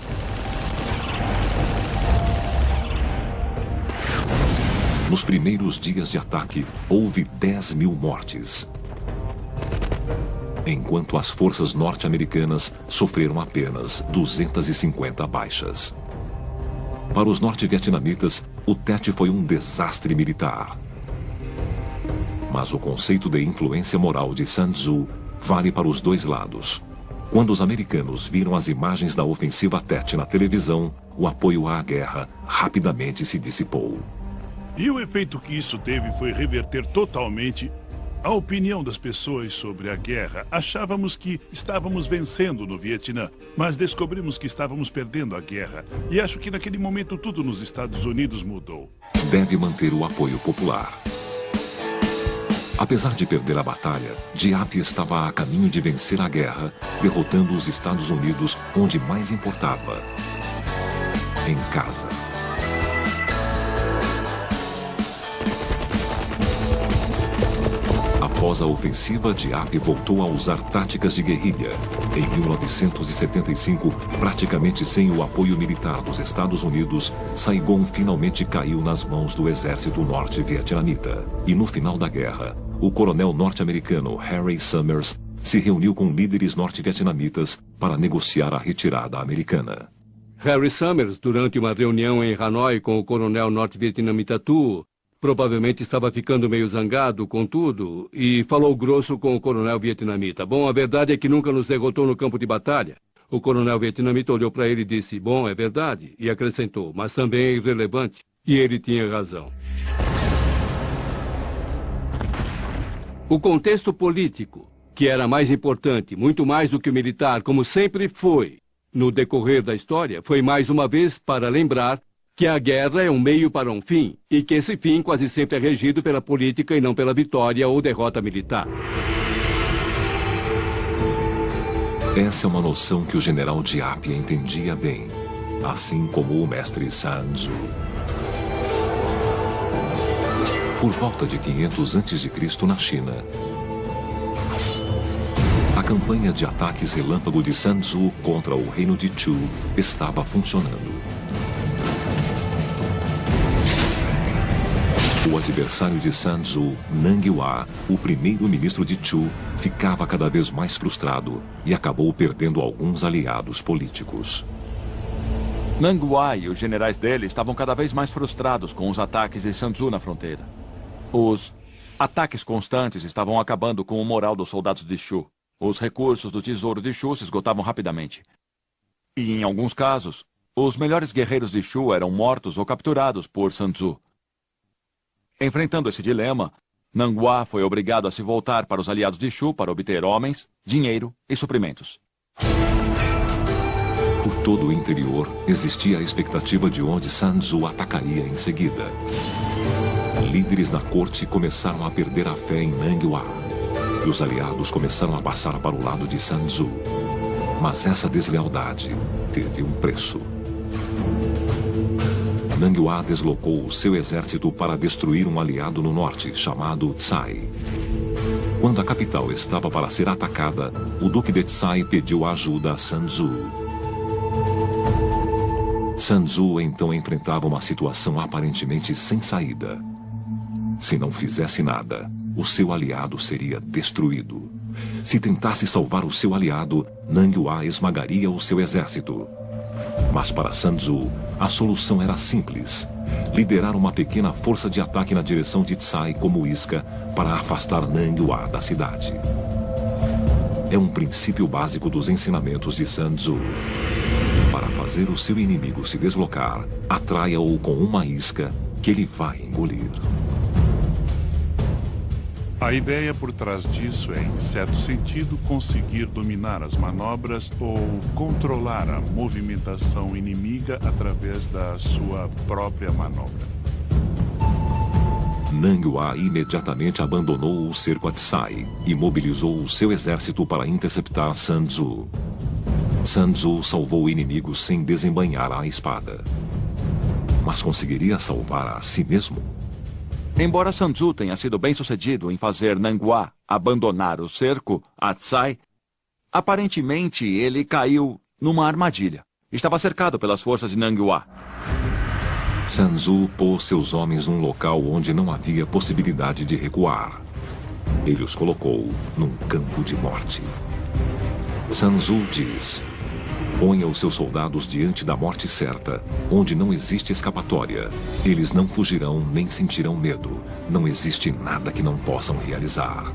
Nos primeiros dias de ataque, houve 10.000 mortes, enquanto as forças norte-americanas sofreram apenas 250 baixas. Para os norte-vietnamitas, o Tet foi um desastre militar. Mas o conceito de influência moral de Sun Tzu vale para os dois lados. Quando os americanos viram as imagens da ofensiva Tet na televisão, o apoio à guerra rapidamente se dissipou. E o efeito que isso teve foi reverter totalmente a opinião das pessoas sobre a guerra. Achávamos que estávamos vencendo no Vietnã, mas descobrimos que estávamos perdendo a guerra. E acho que naquele momento tudo nos Estados Unidos mudou. Deve manter o apoio popular. Apesar de perder a batalha, Diap estava a caminho de vencer a guerra, derrotando os Estados Unidos onde mais importava: em casa. Após a ofensiva, Diap voltou a usar táticas de guerrilha. Em 1975, praticamente sem o apoio militar dos Estados Unidos, Saigon finalmente caiu nas mãos do exército norte-vietnamita. E no final da guerra, o coronel norte-americano Harry Summers se reuniu com líderes norte-vietnamitas para negociar a retirada americana. Harry Summers, durante uma reunião em Hanoi com o coronel norte-vietnamita Tu, provavelmente estava ficando meio zangado com tudo e falou grosso com o coronel vietnamita. Bom, a verdade é que nunca nos derrotou no campo de batalha. O coronel vietnamita olhou para ele e disse, bom, é verdade, e acrescentou, mas também é irrelevante. E ele tinha razão. O contexto político, que era mais importante, muito mais do que o militar, como sempre foi, no decorrer da história, foi mais uma vez para lembrar que a guerra é um meio para um fim, e que esse fim quase sempre é regido pela política e não pela vitória ou derrota militar. Essa é uma noção que o general Diap entendia bem, assim como o mestre Sun Tzu. Por volta de 500 a.C. na China, a campanha de ataques relâmpago de Sun Tzu contra o reino de Chu estava funcionando. O adversário de Sun Tzu, Nang Hua, o primeiro-ministro de Chu, ficava cada vez mais frustrado e acabou perdendo alguns aliados políticos. Nang Hua e os generais dele estavam cada vez mais frustrados com os ataques de Sun Tzu na fronteira. Os ataques constantes estavam acabando com o moral dos soldados de Chu. Os recursos do tesouro de Chu se esgotavam rapidamente. E, em alguns casos, os melhores guerreiros de Chu eram mortos ou capturados por Sun Tzu. Enfrentando esse dilema, Nang Hua foi obrigado a se voltar para os aliados de Chu para obter homens, dinheiro e suprimentos. Por todo o interior, existia a expectativa de onde Sun Tzu atacaria em seguida. Líderes na corte começaram a perder a fé em Nang Hua. E os aliados começaram a passar para o lado de Sun Tzu. Mas essa deslealdade teve um preço. Nang Hua deslocou o seu exército para destruir um aliado no norte, chamado Tsai. Quando a capital estava para ser atacada, o duque de Tsai pediu ajuda a Sun Tzu. Sun Tzu então enfrentava uma situação aparentemente sem saída. Se não fizesse nada, o seu aliado seria destruído. Se tentasse salvar o seu aliado, Nang Hua esmagaria o seu exército. Mas para Sun Tzu, a solução era simples: liderar uma pequena força de ataque na direção de Tsai como isca para afastar Nang Hua da cidade. É um princípio básico dos ensinamentos de Sun Tzu. Para fazer o seu inimigo se deslocar, atraia-o com uma isca que ele vai engolir. A ideia por trás disso é, em certo sentido, conseguir dominar as manobras ou controlar a movimentação inimiga através da sua própria manobra. Nang Hua imediatamente abandonou o cerco a Tsai e mobilizou o seu exército para interceptar Sun Tzu. Sun Tzu salvou o inimigo sem desembainhar a espada. Mas conseguiria salvar a si mesmo? Embora Sun Tzu tenha sido bem-sucedido em fazer Nang Hua abandonar o cerco a Tsai, aparentemente ele caiu numa armadilha. Estava cercado pelas forças de Nang Hua. Sun Tzu pôs seus homens num local onde não havia possibilidade de recuar. Ele os colocou num campo de morte. Sun Tzu diz: ponha os seus soldados diante da morte certa, onde não existe escapatória. Eles não fugirão nem sentirão medo. Não existe nada que não possam realizar.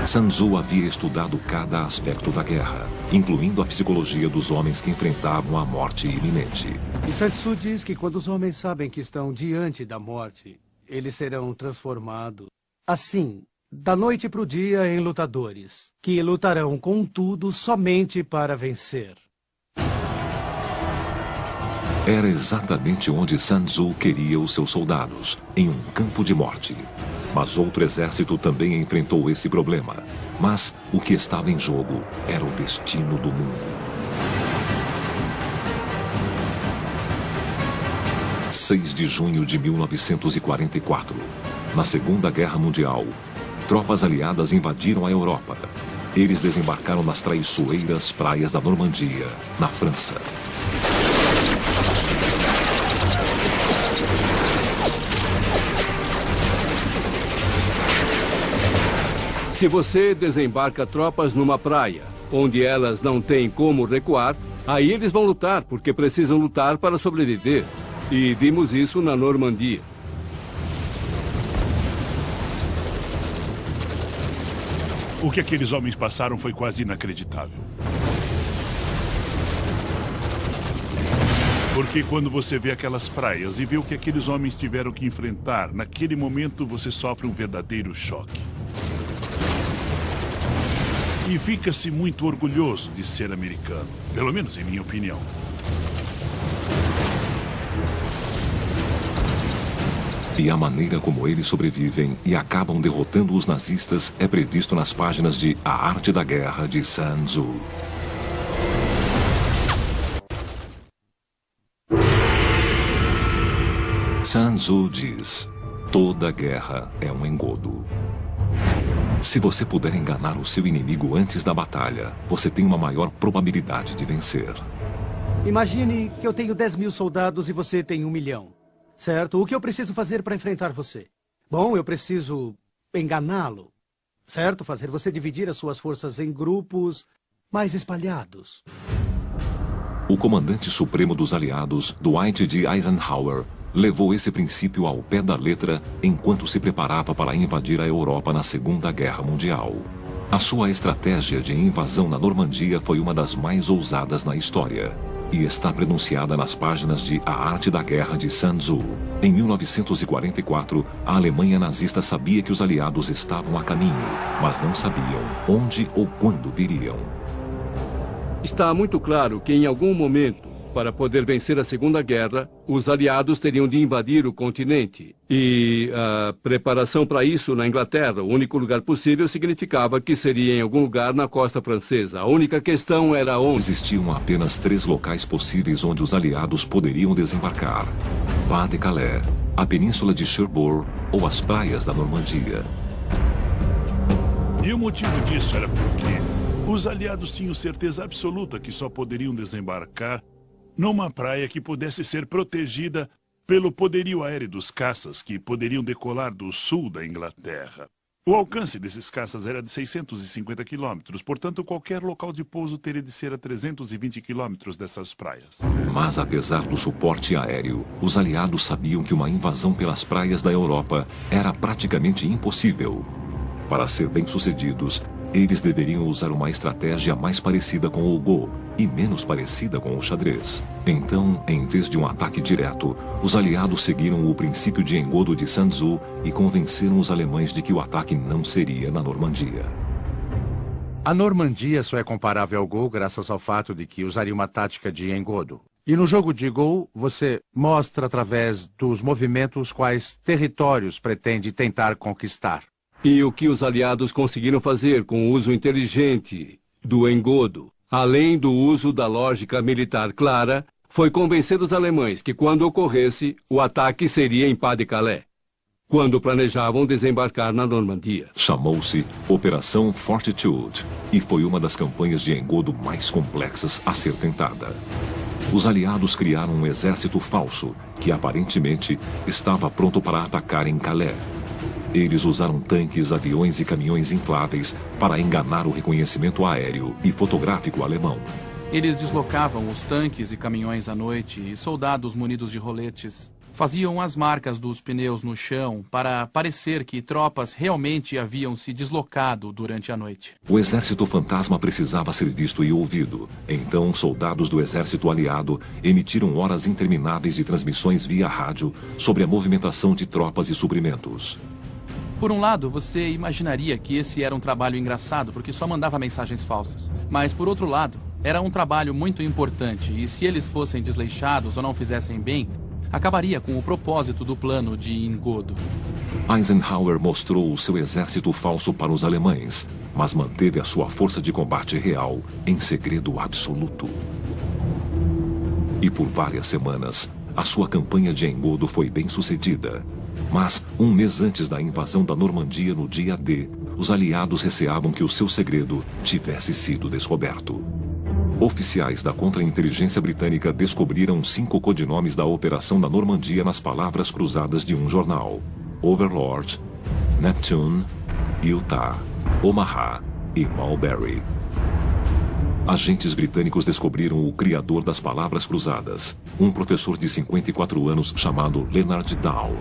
Sun Tzu havia estudado cada aspecto da guerra, incluindo a psicologia dos homens que enfrentavam a morte iminente. E Sun Tzu diz que quando os homens sabem que estão diante da morte, eles serão transformados, assim, da noite para o dia, em lutadores, que lutarão com tudo somente para vencer. Era exatamente onde Sun Tzu queria os seus soldados, em um campo de morte. Mas outro exército também enfrentou esse problema. Mas o que estava em jogo era o destino do mundo. 6 de junho de 1944. Na Segunda Guerra Mundial, tropas aliadas invadiram a Europa. Eles desembarcaram nas traiçoeiras praias da Normandia, na França. Se você desembarca tropas numa praia, onde elas não têm como recuar, aí eles vão lutar, porque precisam lutar para sobreviver. E vimos isso na Normandia. O que aqueles homens passaram foi quase inacreditável. Porque quando você vê aquelas praias e vê o que aqueles homens tiveram que enfrentar, naquele momento você sofre um verdadeiro choque. E fica-se muito orgulhoso de ser americano, pelo menos em minha opinião. E a maneira como eles sobrevivem e acabam derrotando os nazistas é previsto nas páginas de A Arte da Guerra, de Sun Tzu. Sun Tzu diz: toda guerra é um engodo. Se você puder enganar o seu inimigo antes da batalha, você tem uma maior probabilidade de vencer. Imagine que eu tenho 10.000 soldados e você tem 1 milhão. Certo? O que eu preciso fazer para enfrentar você? Bom, eu preciso enganá-lo. Certo? Fazer você dividir as suas forças em grupos mais espalhados. O comandante supremo dos aliados, Dwight D. Eisenhower, levou esse princípio ao pé da letra enquanto se preparava para invadir a Europa na Segunda Guerra Mundial. A sua estratégia de invasão na Normandia foi uma das mais ousadas na história. E está pronunciada nas páginas de A Arte da Guerra, de Sun Tzu. Em 1944, a Alemanha nazista sabia que os aliados estavam a caminho, mas não sabiam onde ou quando viriam. Está muito claro que em algum momento, para poder vencer a Segunda Guerra, os aliados teriam de invadir o continente. E a preparação para isso na Inglaterra, o único lugar possível, significava que seria em algum lugar na costa francesa. A única questão era onde. Existiam apenas 3 locais possíveis onde os aliados poderiam desembarcar: Pas-de-Calais, a península de Cherbourg ou as praias da Normandia. E o motivo disso era porque os aliados tinham certeza absoluta que só poderiam desembarcar numa praia que pudesse ser protegida pelo poderio aéreo dos caças que poderiam decolar do sul da Inglaterra. O alcance desses caças era de 650 quilômetros, portanto qualquer local de pouso teria de ser a 320 quilômetros dessas praias. Mas apesar do suporte aéreo, os aliados sabiam que uma invasão pelas praias da Europa era praticamente impossível. Para ser bem-sucedidos, eles deveriam usar uma estratégia mais parecida com o Go e menos parecida com o xadrez. Então, em vez de um ataque direto, os aliados seguiram o princípio de engodo de Sun Tzu e convenceram os alemães de que o ataque não seria na Normandia. A Normandia só é comparável ao Go graças ao fato de que usaria uma tática de engodo. E no jogo de Go, você mostra através dos movimentos quais territórios pretende tentar conquistar. E o que os aliados conseguiram fazer com o uso inteligente do engodo, além do uso da lógica militar clara, foi convencer os alemães que quando ocorresse, o ataque seria em Pas-de-Calais, quando planejavam desembarcar na Normandia. Chamou-se Operação Fortitude e foi uma das campanhas de engodo mais complexas a ser tentada. Os aliados criaram um exército falso que aparentemente estava pronto para atacar em Calais. Eles usaram tanques, aviões e caminhões infláveis para enganar o reconhecimento aéreo e fotográfico alemão. Eles deslocavam os tanques e caminhões à noite e soldados munidos de roletes faziam as marcas dos pneus no chão para parecer que tropas realmente haviam se deslocado durante a noite. O exército fantasma precisava ser visto e ouvido. Então, soldados do exército aliado emitiram horas intermináveis de transmissões via rádio sobre a movimentação de tropas e suprimentos. Por um lado, você imaginaria que esse era um trabalho engraçado porque só mandava mensagens falsas. Mas, por outro lado, era um trabalho muito importante e se eles fossem desleixados ou não fizessem bem, acabaria com o propósito do plano de Engodo. Eisenhower mostrou o seu exército falso para os alemães, mas manteve a sua força de combate real em segredo absoluto. E por várias semanas, a sua campanha de Engodo foi bem sucedida. Mas, um mês antes da invasão da Normandia no dia D, os aliados receavam que o seu segredo tivesse sido descoberto. Oficiais da contra-inteligência britânica descobriram 5 codinomes da Operação da Normandia nas palavras cruzadas de um jornal: Overlord, Neptune, Utah, Omaha e Mulberry. Agentes britânicos descobriram o criador das palavras cruzadas, um professor de 54 anos chamado Leonard Dow.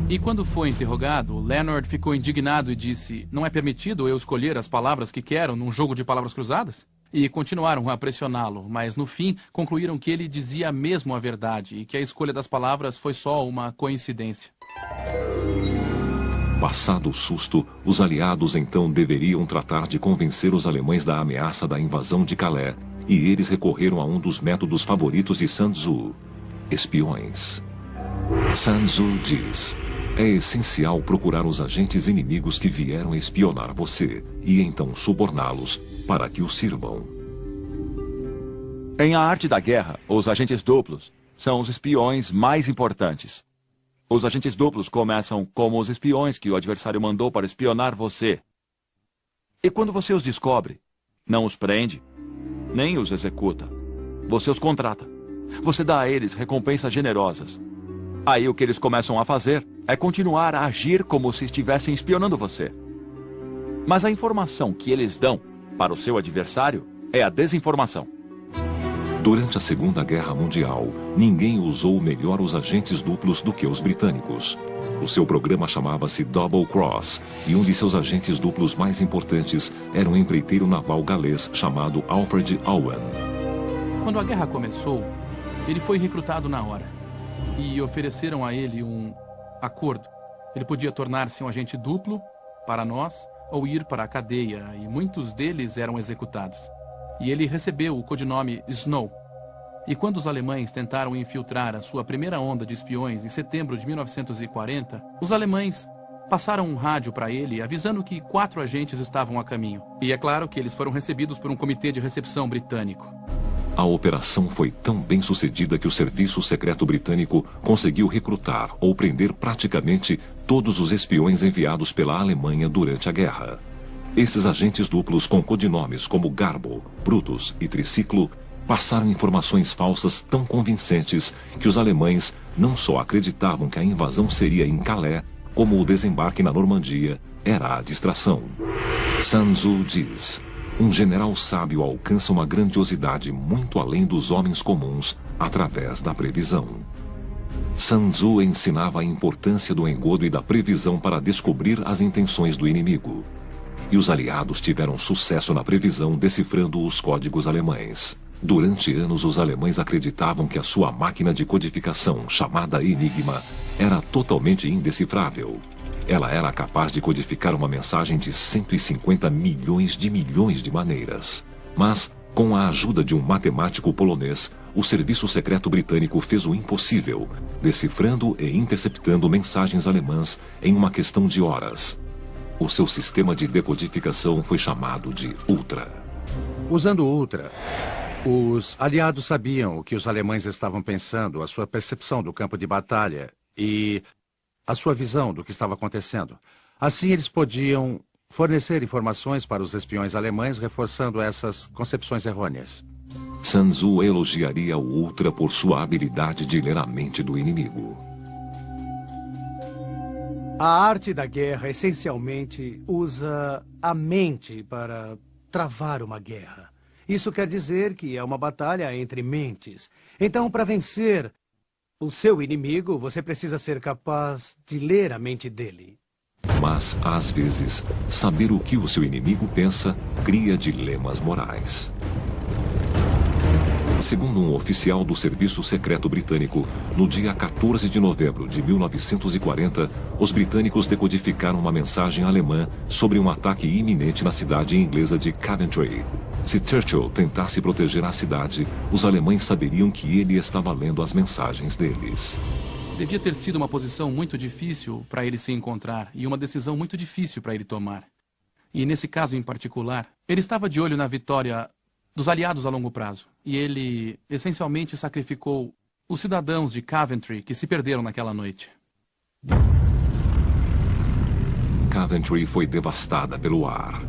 E quando foi interrogado, Leonard ficou indignado e disse: "Não é permitido eu escolher as palavras que quero num jogo de palavras cruzadas?" E continuaram a pressioná-lo, mas no fim concluíram que ele dizia mesmo a verdade e que a escolha das palavras foi só uma coincidência. Passado o susto, os aliados então deveriam tratar de convencer os alemães da ameaça da invasão de Calais, e eles recorreram a um dos métodos favoritos de Sun Tzu: espiões. Sun Tzu diz: é essencial procurar os agentes inimigos que vieram espionar você e então suborná-los para que os sirvam. Em A Arte da Guerra, os agentes duplos são os espiões mais importantes. Os agentes duplos começam como os espiões que o adversário mandou para espionar você. E quando você os descobre, não os prende, nem os executa. Você os contrata. Você dá a eles recompensas generosas. Aí o que eles começam a fazer é continuar a agir como se estivessem espionando você. Mas a informação que eles dão para o seu adversário é a desinformação. Durante a Segunda Guerra Mundial, ninguém usou melhor os agentes duplos do que os britânicos. O seu programa chamava-se Double Cross, e um de seus agentes duplos mais importantes era um empreiteiro naval galês chamado Alfred Owen. Quando a guerra começou, ele foi recrutado na hora. E ofereceram a ele um acordo. Ele podia tornar-se um agente duplo para nós ou ir para a cadeia, e muitos deles eram executados. E ele recebeu o codinome Snow. E quando os alemães tentaram infiltrar a sua primeira onda de espiões em setembro de 1940, os alemães passaram um rádio para ele avisando que 4 agentes estavam a caminho. E é claro que eles foram recebidos por um comitê de recepção britânico. A operação foi tão bem sucedida que o Serviço Secreto Britânico conseguiu recrutar ou prender praticamente todos os espiões enviados pela Alemanha durante a guerra. Esses agentes duplos com codinomes como Garbo, Brutus e Triciclo passaram informações falsas tão convincentes que os alemães não só acreditavam que a invasão seria em Calais, como o desembarque na Normandia era a distração. Sun Tzu diz: um general sábio alcança uma grandiosidade muito além dos homens comuns através da previsão. Sun Tzu ensinava a importância do engodo e da previsão para descobrir as intenções do inimigo. E os aliados tiveram sucesso na previsão decifrando os códigos alemães. Durante anos, os alemães acreditavam que a sua máquina de codificação, chamada Enigma, era totalmente indecifrável. Ela era capaz de codificar uma mensagem de 150 milhões de maneiras. Mas, com a ajuda de um matemático polonês, o Serviço Secreto Britânico fez o impossível, decifrando e interceptando mensagens alemãs em uma questão de horas. O seu sistema de decodificação foi chamado de Ultra. Usando o Ultra, os aliados sabiam o que os alemães estavam pensando, a sua percepção do campo de batalha e a sua visão do que estava acontecendo. Assim, eles podiam fornecer informações para os espiões alemães, reforçando essas concepções errôneas. Sun Tzu elogiaria o Ultra por sua habilidade de ler a mente do inimigo. A arte da guerra essencialmente usa a mente para travar uma guerra. Isso quer dizer que é uma batalha entre mentes. Então, para vencer o seu inimigo, você precisa ser capaz de ler a mente dele. Mas, às vezes, saber o que o seu inimigo pensa cria dilemas morais. Segundo um oficial do Serviço Secreto Britânico, no dia 14 de novembro de 1940, os britânicos decodificaram uma mensagem alemã sobre um ataque iminente na cidade inglesa de Coventry. Se Churchill tentasse proteger a cidade, os alemães saberiam que ele estava lendo as mensagens deles. Devia ter sido uma posição muito difícil para ele se encontrar e uma decisão muito difícil para ele tomar. E nesse caso em particular, ele estava de olho na vitória dos aliados a longo prazo. E ele, essencialmente, sacrificou os cidadãos de Coventry que se perderam naquela noite. Coventry foi devastada pelo ar.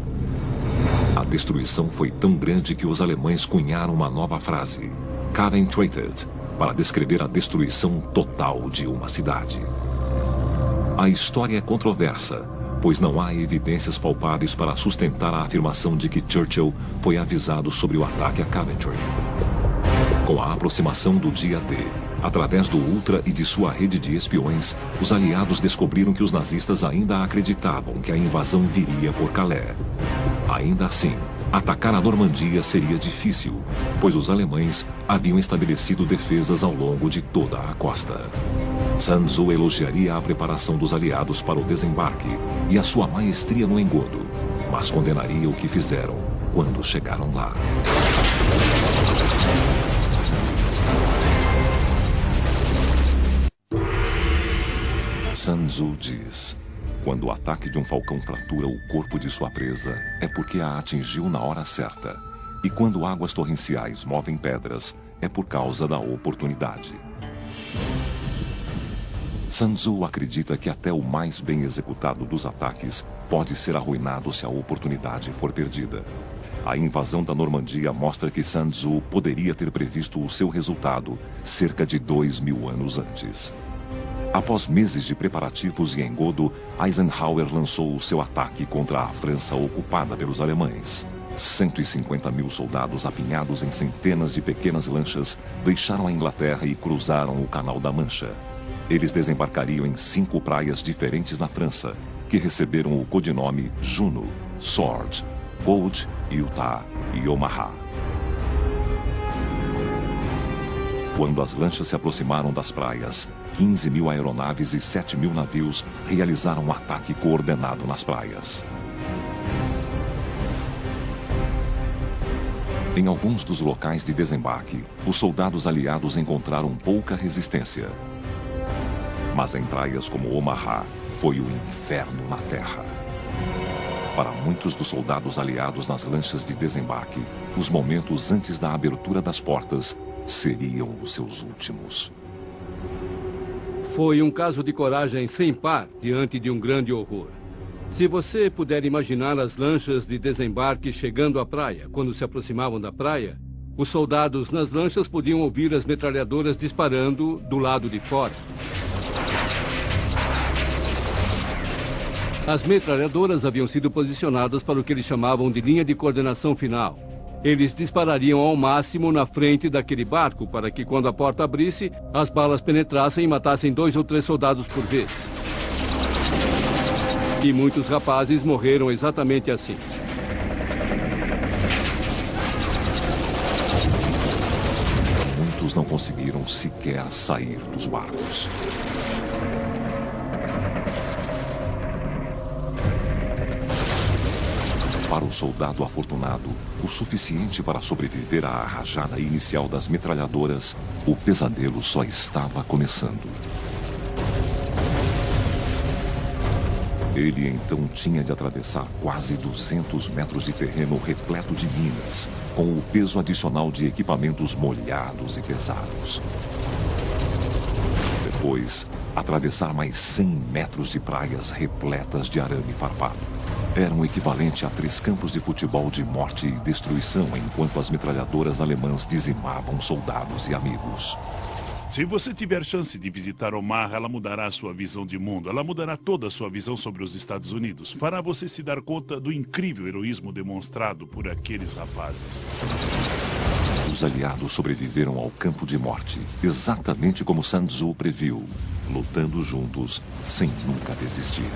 A destruição foi tão grande que os alemães cunharam uma nova frase, Coventryted, para descrever a destruição total de uma cidade. A história é controversa, pois não há evidências palpáveis para sustentar a afirmação de que Churchill foi avisado sobre o ataque a Coventry. Com a aproximação do dia D, através do Ultra e de sua rede de espiões, os aliados descobriram que os nazistas ainda acreditavam que a invasão viria por Calais. Ainda assim, atacar a Normandia seria difícil, pois os alemães haviam estabelecido defesas ao longo de toda a costa. Sun Tzu elogiaria a preparação dos aliados para o desembarque e a sua maestria no engodo, mas condenaria o que fizeram quando chegaram lá. Sun Tzu diz: quando o ataque de um falcão fratura o corpo de sua presa, é porque a atingiu na hora certa. E quando águas torrenciais movem pedras, é por causa da oportunidade. Sun Tzu acredita que até o mais bem executado dos ataques pode ser arruinado se a oportunidade for perdida. A invasão da Normandia mostra que Sun Tzu poderia ter previsto o seu resultado cerca de 2000 anos antes. Após meses de preparativos e engodo, Eisenhower lançou o seu ataque contra a França ocupada pelos alemães. 150.000 soldados apinhados em centenas de pequenas lanchas deixaram a Inglaterra e cruzaram o Canal da Mancha. Eles desembarcariam em 5 praias diferentes na França, que receberam o codinome Juno, Sword, Gold, Utah e Omaha. Quando as lanchas se aproximaram das praias, 15.000 aeronaves e 7.000 navios realizaram um ataque coordenado nas praias. Em alguns dos locais de desembarque, os soldados aliados encontraram pouca resistência. Mas em praias como Omaha, foi o inferno na terra. Para muitos dos soldados aliados nas lanchas de desembarque, os momentos antes da abertura das portas seriam os seus últimos. Foi um caso de coragem sem par diante de um grande horror. Se você puder imaginar as lanchas de desembarque chegando à praia, quando se aproximavam da praia, os soldados nas lanchas podiam ouvir as metralhadoras disparando do lado de fora. As metralhadoras haviam sido posicionadas para o que eles chamavam de linha de coordenação final. Eles disparariam ao máximo na frente daquele barco para que, quando a porta abrisse, as balas penetrassem e matassem 2 ou 3 soldados por vez. E muitos rapazes morreram exatamente assim. Muitos não conseguiram sequer sair dos barcos. Para o soldado afortunado, o suficiente para sobreviver à rajada inicial das metralhadoras, o pesadelo só estava começando. Ele então tinha de atravessar quase 200 metros de terreno repleto de minas, com o peso adicional de equipamentos molhados e pesados. Depois, atravessar mais 100 metros de praias repletas de arame farpado. Era um equivalente a 3 campos de futebol de morte e destruição, enquanto as metralhadoras alemãs dizimavam soldados e amigos. Se você tiver chance de visitar Omaha, ela mudará a sua visão de mundo. Ela mudará toda a sua visão sobre os Estados Unidos. Fará você se dar conta do incrível heroísmo demonstrado por aqueles rapazes. Os aliados sobreviveram ao campo de morte, exatamente como Sun Tzu previu, lutando juntos, sem nunca desistir.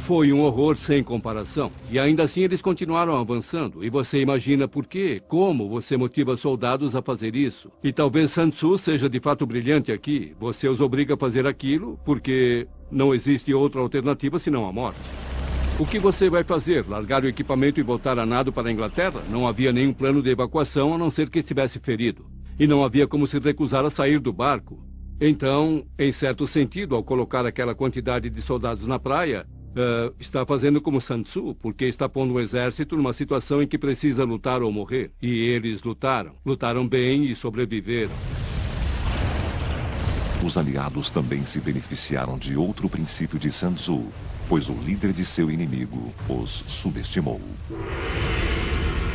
Foi um horror sem comparação. E ainda assim eles continuaram avançando. E você imagina por quê? Como você motiva soldados a fazer isso? E talvez Sun Tzu seja de fato brilhante aqui. Você os obriga a fazer aquilo porque não existe outra alternativa senão a morte. O que você vai fazer? Largar o equipamento e voltar a nado para a Inglaterra? Não havia nenhum plano de evacuação a não ser que estivesse ferido. E não havia como se recusar a sair do barco. Então, em certo sentido, ao colocar aquela quantidade de soldados na praia, está fazendo como Sun Tzu, porque está pondo o exército numa situação em que precisa lutar ou morrer. E eles lutaram. Lutaram bem e sobreviveram. Os aliados também se beneficiaram de outro princípio de Sun Tzu, pois o líder de seu inimigo os subestimou.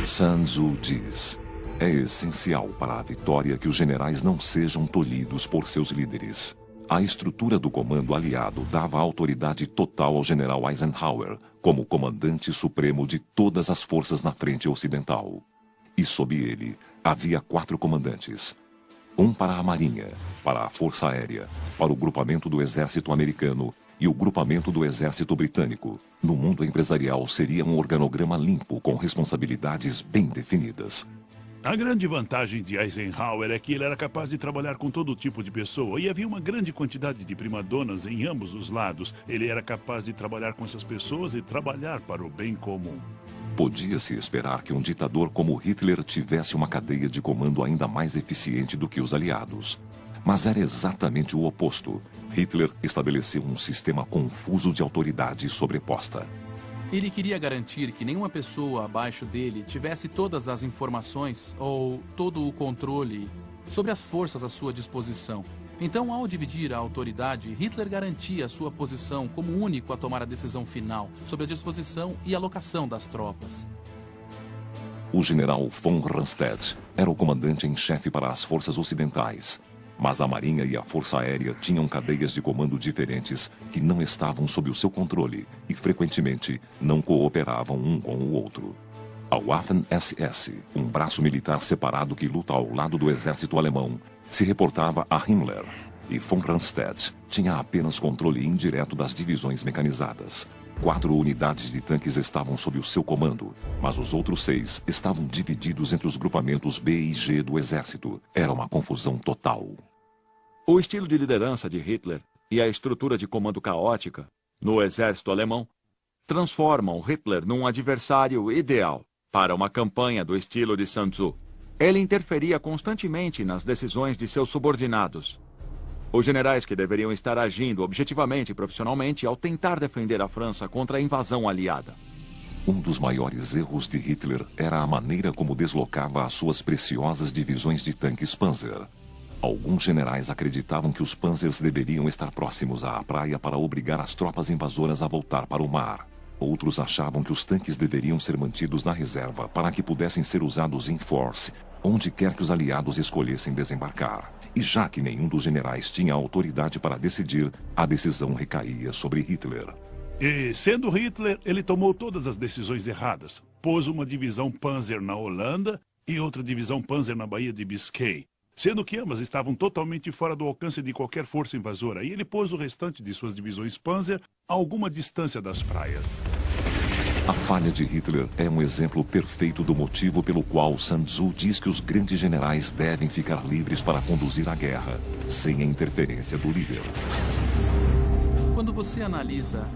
Sun Tzu diz: é essencial para a vitória que os generais não sejam tolhidos por seus líderes. A estrutura do comando aliado dava autoridade total ao general Eisenhower como comandante supremo de todas as forças na frente ocidental. E sob ele havia 4 comandantes. Um para a Marinha, para a Força Aérea, para o grupamento do Exército Americano e o grupamento do Exército Britânico. No mundo empresarial seria um organograma limpo com responsabilidades bem definidas. A grande vantagem de Eisenhower é que ele era capaz de trabalhar com todo tipo de pessoa e havia uma grande quantidade de primadonas em ambos os lados. Ele era capaz de trabalhar com essas pessoas e trabalhar para o bem comum. Podia-se esperar que um ditador como Hitler tivesse uma cadeia de comando ainda mais eficiente do que os aliados. Mas era exatamente o oposto. Hitler estabeleceu um sistema confuso de autoridade sobreposta. Ele queria garantir que nenhuma pessoa abaixo dele tivesse todas as informações ou todo o controle sobre as forças à sua disposição. Então, ao dividir a autoridade, Hitler garantia sua posição como único a tomar a decisão final sobre a disposição e alocação das tropas. O general von Rundstedt era o comandante em chefe para as forças ocidentais. Mas a Marinha e a Força Aérea tinham cadeias de comando diferentes que não estavam sob o seu controle e, frequentemente, não cooperavam um com o outro. A Waffen-SS, um braço militar separado que luta ao lado do exército alemão, se reportava a Himmler, e von Rundstedt tinha apenas controle indireto das divisões mecanizadas. 4 unidades de tanques estavam sob o seu comando, mas os outros 6 estavam divididos entre os grupamentos B e G do exército. Era uma confusão total. O estilo de liderança de Hitler e a estrutura de comando caótica no exército alemão transformam Hitler num adversário ideal para uma campanha do estilo de Sun Tzu. Ele interferia constantemente nas decisões de seus subordinados. Os generais que deveriam estar agindo objetivamente e profissionalmente ao tentar defender a França contra a invasão aliada. Um dos maiores erros de Hitler era a maneira como deslocava as suas preciosas divisões de tanques Panzer. Alguns generais acreditavam que os Panzers deveriam estar próximos à praia para obrigar as tropas invasoras a voltar para o mar. Outros achavam que os tanques deveriam ser mantidos na reserva para que pudessem ser usados em force, onde quer que os aliados escolhessem desembarcar. E já que nenhum dos generais tinha autoridade para decidir, a decisão recaía sobre Hitler. E, sendo Hitler, ele tomou todas as decisões erradas. Pôs uma divisão Panzer na Holanda e outra divisão Panzer na Baía de Biscay, sendo que ambas estavam totalmente fora do alcance de qualquer força invasora. E ele pôs o restante de suas divisões Panzer a alguma distância das praias. A falha de Hitler é um exemplo perfeito do motivo pelo qual Sun Tzu diz que os grandes generais devem ficar livres para conduzir a guerra, sem a interferência do líder. Quando você analisa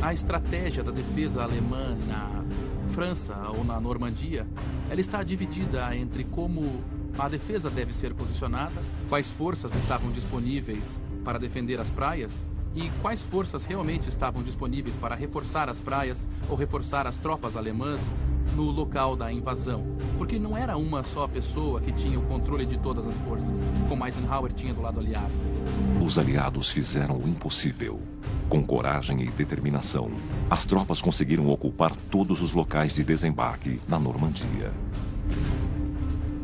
a estratégia da defesa alemã na França ou na Normandia, ela está dividida entre como a defesa deve ser posicionada, quais forças estavam disponíveis para defender as praias e quais forças realmente estavam disponíveis para reforçar as praias ou reforçar as tropas alemãs no local da invasão. Porque não era uma só pessoa que tinha o controle de todas as forças, como Eisenhower tinha do lado aliado. Os aliados fizeram o impossível. Com coragem e determinação, as tropas conseguiram ocupar todos os locais de desembarque na Normandia.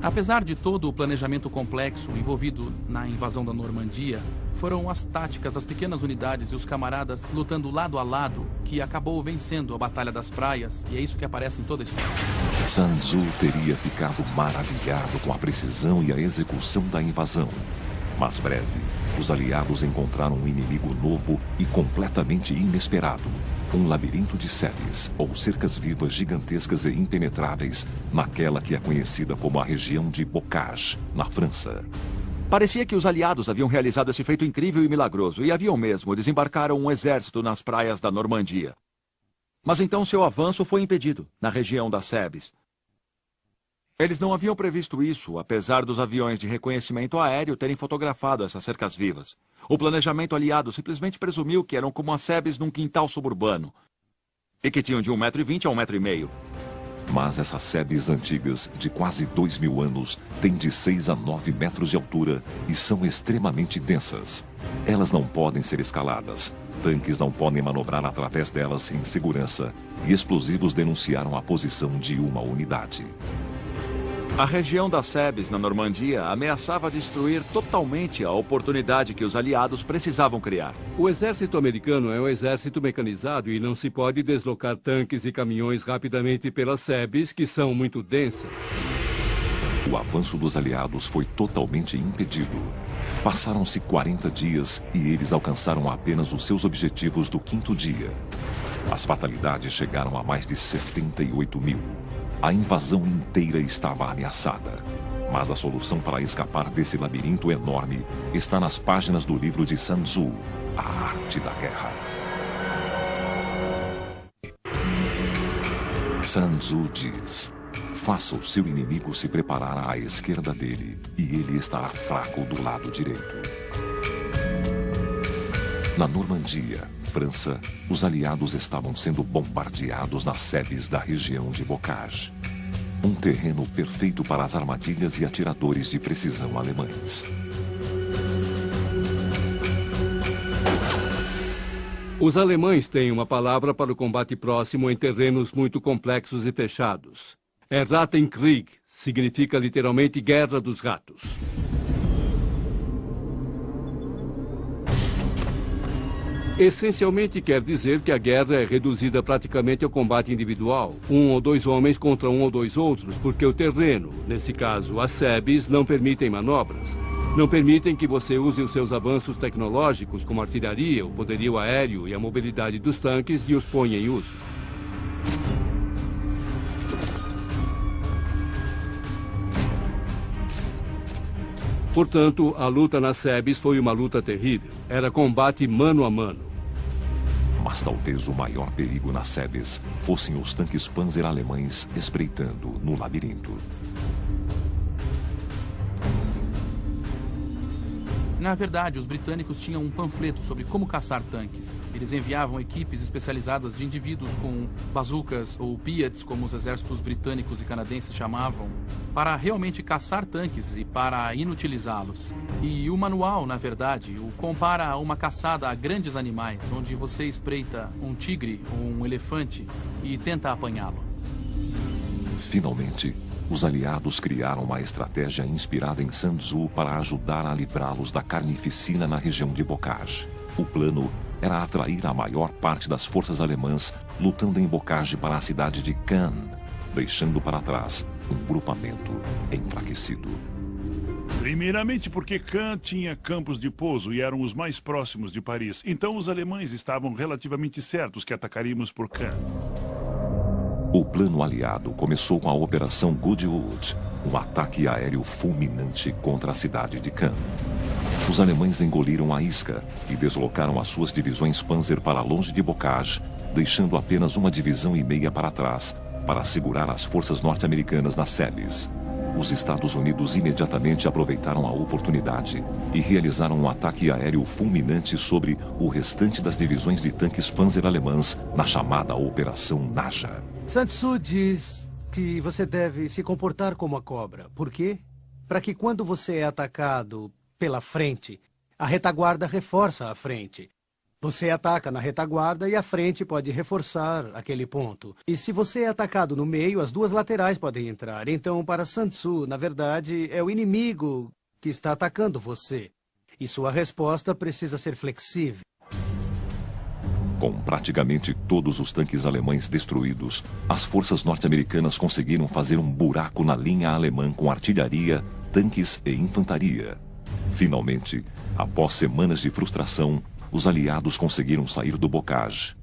Apesar de todo o planejamento complexo envolvido na invasão da Normandia, foram as táticas das pequenas unidades e os camaradas lutando lado a lado que acabou vencendo a Batalha das Praias, e é isso que aparece em toda a história. Sun Tzu teria ficado maravilhado com a precisão e a execução da invasão. Mas breve, os aliados encontraram um inimigo novo e completamente inesperado. Um labirinto de sebes, ou cercas vivas gigantescas e impenetráveis, naquela que é conhecida como a região de Bocage, na França. Parecia que os aliados haviam realizado esse feito incrível e milagroso, e haviam mesmo desembarcaram um exército nas praias da Normandia. Mas então seu avanço foi impedido, na região das Sebes. Eles não haviam previsto isso, apesar dos aviões de reconhecimento aéreo terem fotografado essas cercas vivas. O planejamento aliado simplesmente presumiu que eram como as sebes num quintal suburbano, e que tinham de 1,20 m a 1,5 m. Mas essas sebes antigas, de quase 2.000 anos, têm de 6 a 9 metros de altura e são extremamente densas. Elas não podem ser escaladas, tanques não podem manobrar através delas em segurança, e explosivos denunciaram a posição de uma unidade. A região das Sebes, na Normandia, ameaçava destruir totalmente a oportunidade que os aliados precisavam criar. O exército americano é um exército mecanizado e não se pode deslocar tanques e caminhões rapidamente pelas Sebes, que são muito densas. O avanço dos aliados foi totalmente impedido. Passaram-se 40 dias e eles alcançaram apenas os seus objetivos do 5º dia. As fatalidades chegaram a mais de 78.000. A invasão inteira estava ameaçada. Mas a solução para escapar desse labirinto enorme está nas páginas do livro de Sun Tzu, A Arte da Guerra. Sun Tzu diz: faça o seu inimigo se preparar à esquerda dele, e ele estará fraco do lado direito. Na Normandia, França, os aliados estavam sendo bombardeados nas sebes da região de Bocage. Um terreno perfeito para as armadilhas e atiradores de precisão alemães. Os alemães têm uma palavra para o combate próximo em terrenos muito complexos e fechados. Rattenkrieg significa literalmente Guerra dos Ratos. Essencialmente quer dizer que a guerra é reduzida praticamente ao combate individual, 1 ou 2 homens contra 1 ou 2 outros, porque o terreno, nesse caso as sebes, não permitem manobras. Não permitem que você use os seus avanços tecnológicos, como a artilharia, o poderio aéreo e a mobilidade dos tanques, e os ponha em uso. Portanto, a luta nas sebes foi uma luta terrível. Era combate mano a mano. Mas talvez o maior perigo nas sebes fossem os tanques Panzer alemães espreitando no labirinto. Na verdade, os britânicos tinham um panfleto sobre como caçar tanques. Eles enviavam equipes especializadas de indivíduos com bazucas ou Piats, como os exércitos britânicos e canadenses chamavam, para realmente caçar tanques e para inutilizá-los. E o manual, na verdade, o compara a uma caçada a grandes animais, onde você espreita um tigre ou um elefante e tenta apanhá-lo. Finalmente, os aliados criaram uma estratégia inspirada em Sun Tzu para ajudar a livrá-los da carnificina na região de Bocage. O plano era atrair a maior parte das forças alemãs lutando em Bocage para a cidade de Cannes, deixando para trás um grupamento enfraquecido. Primeiramente porque Cannes tinha campos de pouso e eram os mais próximos de Paris. Então os alemães estavam relativamente certos que atacaríamos por Cannes. O plano aliado começou com a Operação Goodwood, um ataque aéreo fulminante contra a cidade de Cannes. Os alemães engoliram a isca e deslocaram as suas divisões Panzer para longe de Bocage, deixando apenas 1,5 divisão para trás, para segurar as forças norte-americanas nas sebes. Os Estados Unidos imediatamente aproveitaram a oportunidade e realizaram um ataque aéreo fulminante sobre o restante das divisões de tanques Panzer alemãs na chamada Operação Naja. Sun Tzu diz que você deve se comportar como a cobra. Por quê? Para que quando você é atacado pela frente, a retaguarda reforça a frente. Você ataca na retaguarda e a frente pode reforçar aquele ponto. E se você é atacado no meio, as duas laterais podem entrar. Então, para Sun Tzu, na verdade, é o inimigo que está atacando você. E sua resposta precisa ser flexível. Com praticamente todos os tanques alemães destruídos, as forças norte-americanas conseguiram fazer um buraco na linha alemã com artilharia, tanques e infantaria. Finalmente, após semanas de frustração, os aliados conseguiram sair do bocage.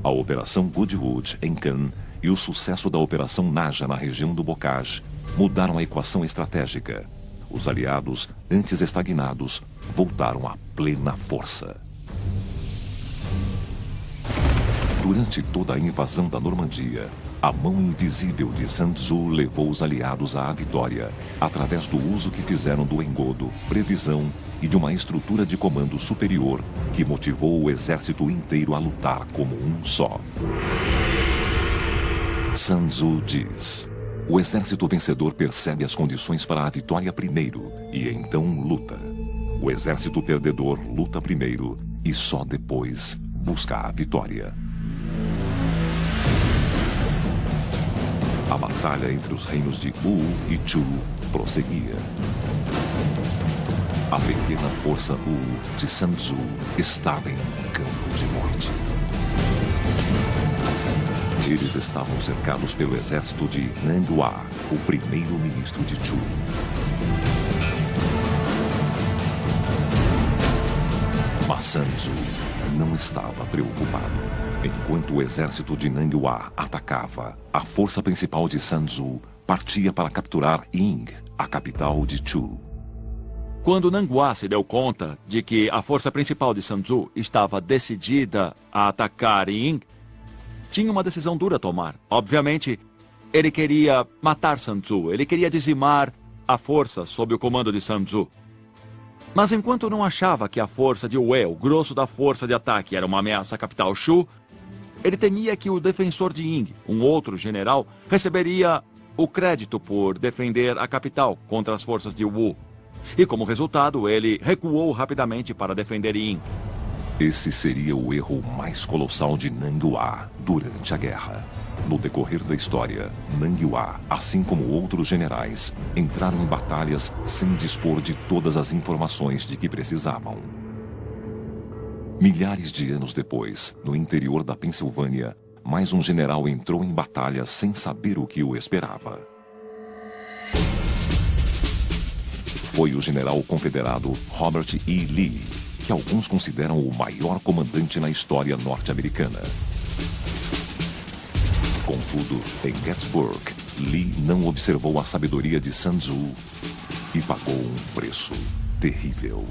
A Operação Goodwood, em Cannes, e o sucesso da Operação Naja na região do bocage mudaram a equação estratégica. Os aliados, antes estagnados, voltaram à plena força. Durante toda a invasão da Normandia, a mão invisível de Sun Tzu levou os aliados à vitória, através do uso que fizeram do engodo, previsão e de uma estrutura de comando superior que motivou o exército inteiro a lutar como um só. Sun Tzu diz: o exército vencedor percebe as condições para a vitória primeiro e então luta. O exército perdedor luta primeiro e só depois busca a vitória. A batalha entre os reinos de Wu e Chu prosseguia. A pequena força Wu de Sun Tzu estava em um campo de morte. Eles estavam cercados pelo exército de Nanghua, o primeiro-ministro de Chu. Mas Sun Tzu não estava preocupado. Enquanto o exército de Nanghua atacava, a força principal de Sun Tzu partia para capturar Ying, a capital de Chu. Quando Nanghua se deu conta de que a força principal de Sun Tzu estava decidida a atacar Ying, tinha uma decisão dura a tomar. Obviamente, ele queria matar Sun Tzu, ele queria dizimar a força sob o comando de Sun Tzu. Mas enquanto não achava que a força de Wei, o grosso da força de ataque, era uma ameaça à capital Shu, ele temia que o defensor de Ying, um outro general, receberia o crédito por defender a capital contra as forças de Wu. E como resultado, ele recuou rapidamente para defender Ying. Esse seria o erro mais colossal de Nanghua durante a guerra. No decorrer da história, Nanghua, assim como outros generais, entraram em batalhas sem dispor de todas as informações de que precisavam. Milhares de anos depois, no interior da Pensilvânia, mais um general entrou em batalha sem saber o que o esperava. Foi o general confederado Robert E. Lee, que alguns consideram o maior comandante na história norte-americana. Contudo, em Gettysburg, Lee não observou a sabedoria de Sun Tzu e pagou um preço terrível.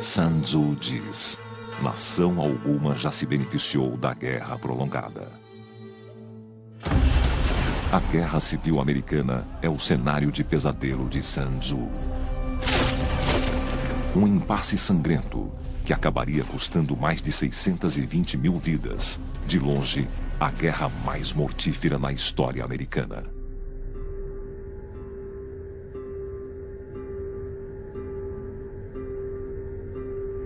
Sun Tzu diz: nação alguma já se beneficiou da guerra prolongada. A Guerra Civil Americana é o cenário de pesadelo de Sun Tzu. Um impasse sangrento que acabaria custando mais de 620 mil vidas. De longe, a guerra mais mortífera na história americana.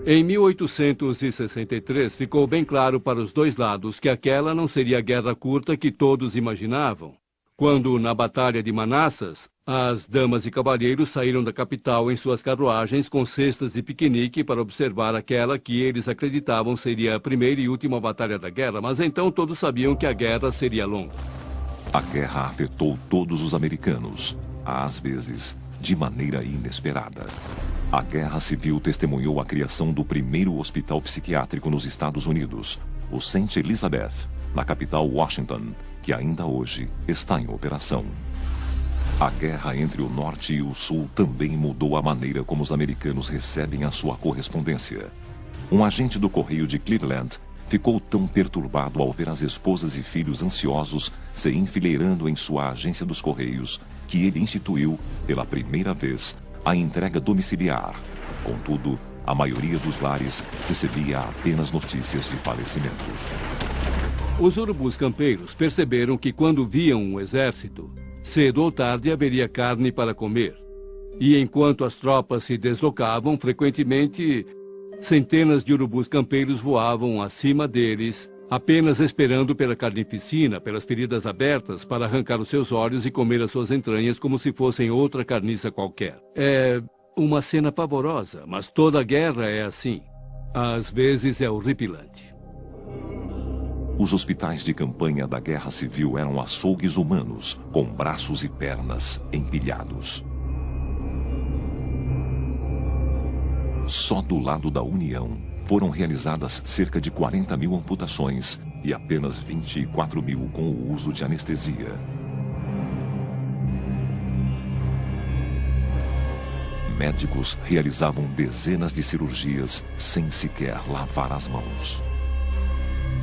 Em 1863, ficou bem claro para os dois lados que aquela não seria a guerra curta que todos imaginavam. Quando, na Batalha de Manassas, as damas e cavalheiros saíram da capital em suas carruagens com cestas de piquenique para observar aquela que eles acreditavam seria a primeira e última batalha da guerra, mas então todos sabiam que a guerra seria longa. A guerra afetou todos os americanos, às vezes de maneira inesperada. A Guerra Civil testemunhou a criação do primeiro hospital psiquiátrico nos Estados Unidos, o St. Elizabeth, na capital Washington, que ainda hoje está em operação. A guerra entre o Norte e o Sul também mudou a maneira como os americanos recebem a sua correspondência. Um agente do correio de Cleveland ficou tão perturbado ao ver as esposas e filhos ansiosos se enfileirando em sua agência dos correios que ele instituiu, pela primeira vez, a entrega domiciliar. Contudo, a maioria dos lares recebia apenas notícias de falecimento. Os urubus campeiros perceberam que quando viam um exército, cedo ou tarde haveria carne para comer. E enquanto as tropas se deslocavam, frequentemente, centenas de urubus campeiros voavam acima deles, apenas esperando pela carnificina, pelas feridas abertas, para arrancar os seus olhos e comer as suas entranhas como se fossem outra carniça qualquer. É uma cena pavorosa, mas toda guerra é assim. Às vezes é horripilante. Os hospitais de campanha da Guerra Civil eram açougues humanos, com braços e pernas empilhados. Só do lado da União foram realizadas cerca de 40 mil amputações e apenas 24 mil com o uso de anestesia. Médicos realizavam dezenas de cirurgias sem sequer lavar as mãos.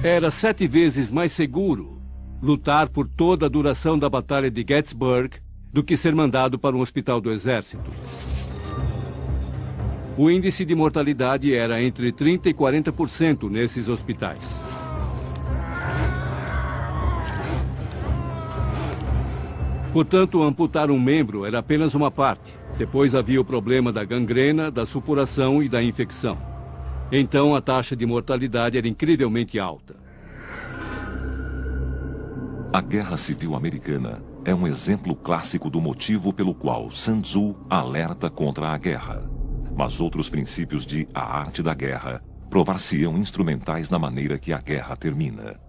Era 7 vezes mais seguro lutar por toda a duração da Batalha de Gettysburg do que ser mandado para um hospital do exército. O índice de mortalidade era entre 30% e 40% nesses hospitais. Portanto, amputar um membro era apenas uma parte. Depois havia o problema da gangrena, da supuração e da infecção. Então, a taxa de mortalidade era incrivelmente alta. A Guerra Civil Americana é um exemplo clássico do motivo pelo qual Sun Tzu alerta contra a guerra. Mas outros princípios de A Arte da Guerra provar-se-ão instrumentais na maneira que a guerra termina.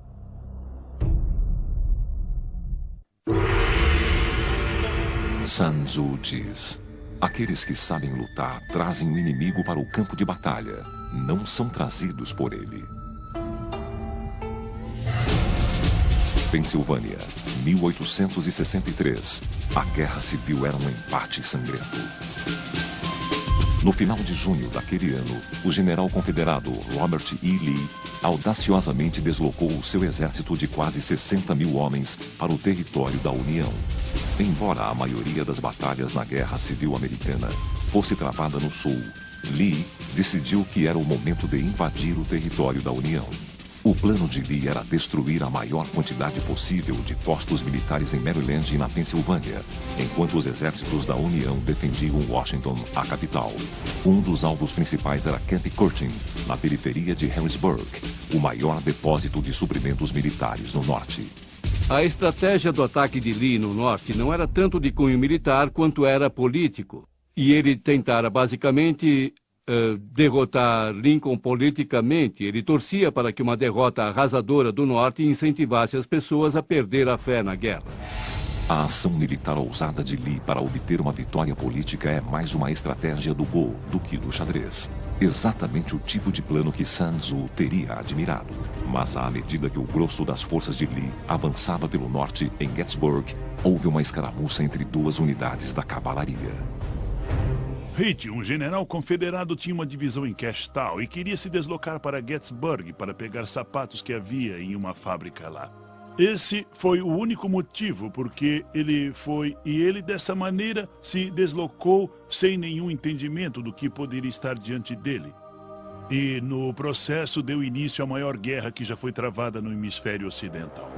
Sun Tzu diz: aqueles que sabem lutar trazem o inimigo para o campo de batalha, não são trazidos por ele. Pensilvânia, 1863. A Guerra Civil era um empate sangrento. No final de junho daquele ano, o general confederado Robert E. Lee audaciosamente deslocou o seu exército de quase 60 mil homens para o território da União. Embora a maioria das batalhas na Guerra Civil Americana fosse travada no Sul, Lee decidiu que era o momento de invadir o território da União. O plano de Lee era destruir a maior quantidade possível de postos militares em Maryland e na Pensilvânia, enquanto os exércitos da União defendiam Washington, a capital. Um dos alvos principais era Camp Curtin, na periferia de Harrisburg, o maior depósito de suprimentos militares no norte. A estratégia do ataque de Lee no norte não era tanto de cunho militar quanto era político. E ele tentara basicamente derrotar Lincoln politicamente. Ele torcia para que uma derrota arrasadora do norte incentivasse as pessoas a perder a fé na guerra. A ação militar ousada de Lee para obter uma vitória política é mais uma estratégia do Go do que do xadrez. Exatamente o tipo de plano que Sun Tzu teria admirado. Mas à medida que o grosso das forças de Lee avançava pelo norte em Gettysburg, houve uma escaramuça entre duas unidades da cavalaria. Reed, um general confederado, tinha uma divisão em Cashtown e queria se deslocar para Gettysburg para pegar sapatos que havia em uma fábrica lá. Esse foi o único motivo porque ele foi, e ele dessa maneira se deslocou sem nenhum entendimento do que poderia estar diante dele. E no processo deu início à maior guerra que já foi travada no hemisfério ocidental.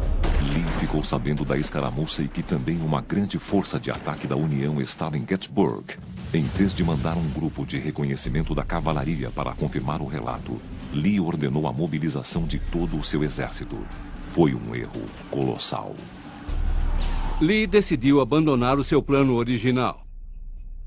Lee ficou sabendo da escaramuça e que também uma grande força de ataque da União estava em Gettysburg. Em vez de mandar um grupo de reconhecimento da cavalaria para confirmar o relato, Lee ordenou a mobilização de todo o seu exército. Foi um erro colossal. Lee decidiu abandonar o seu plano original.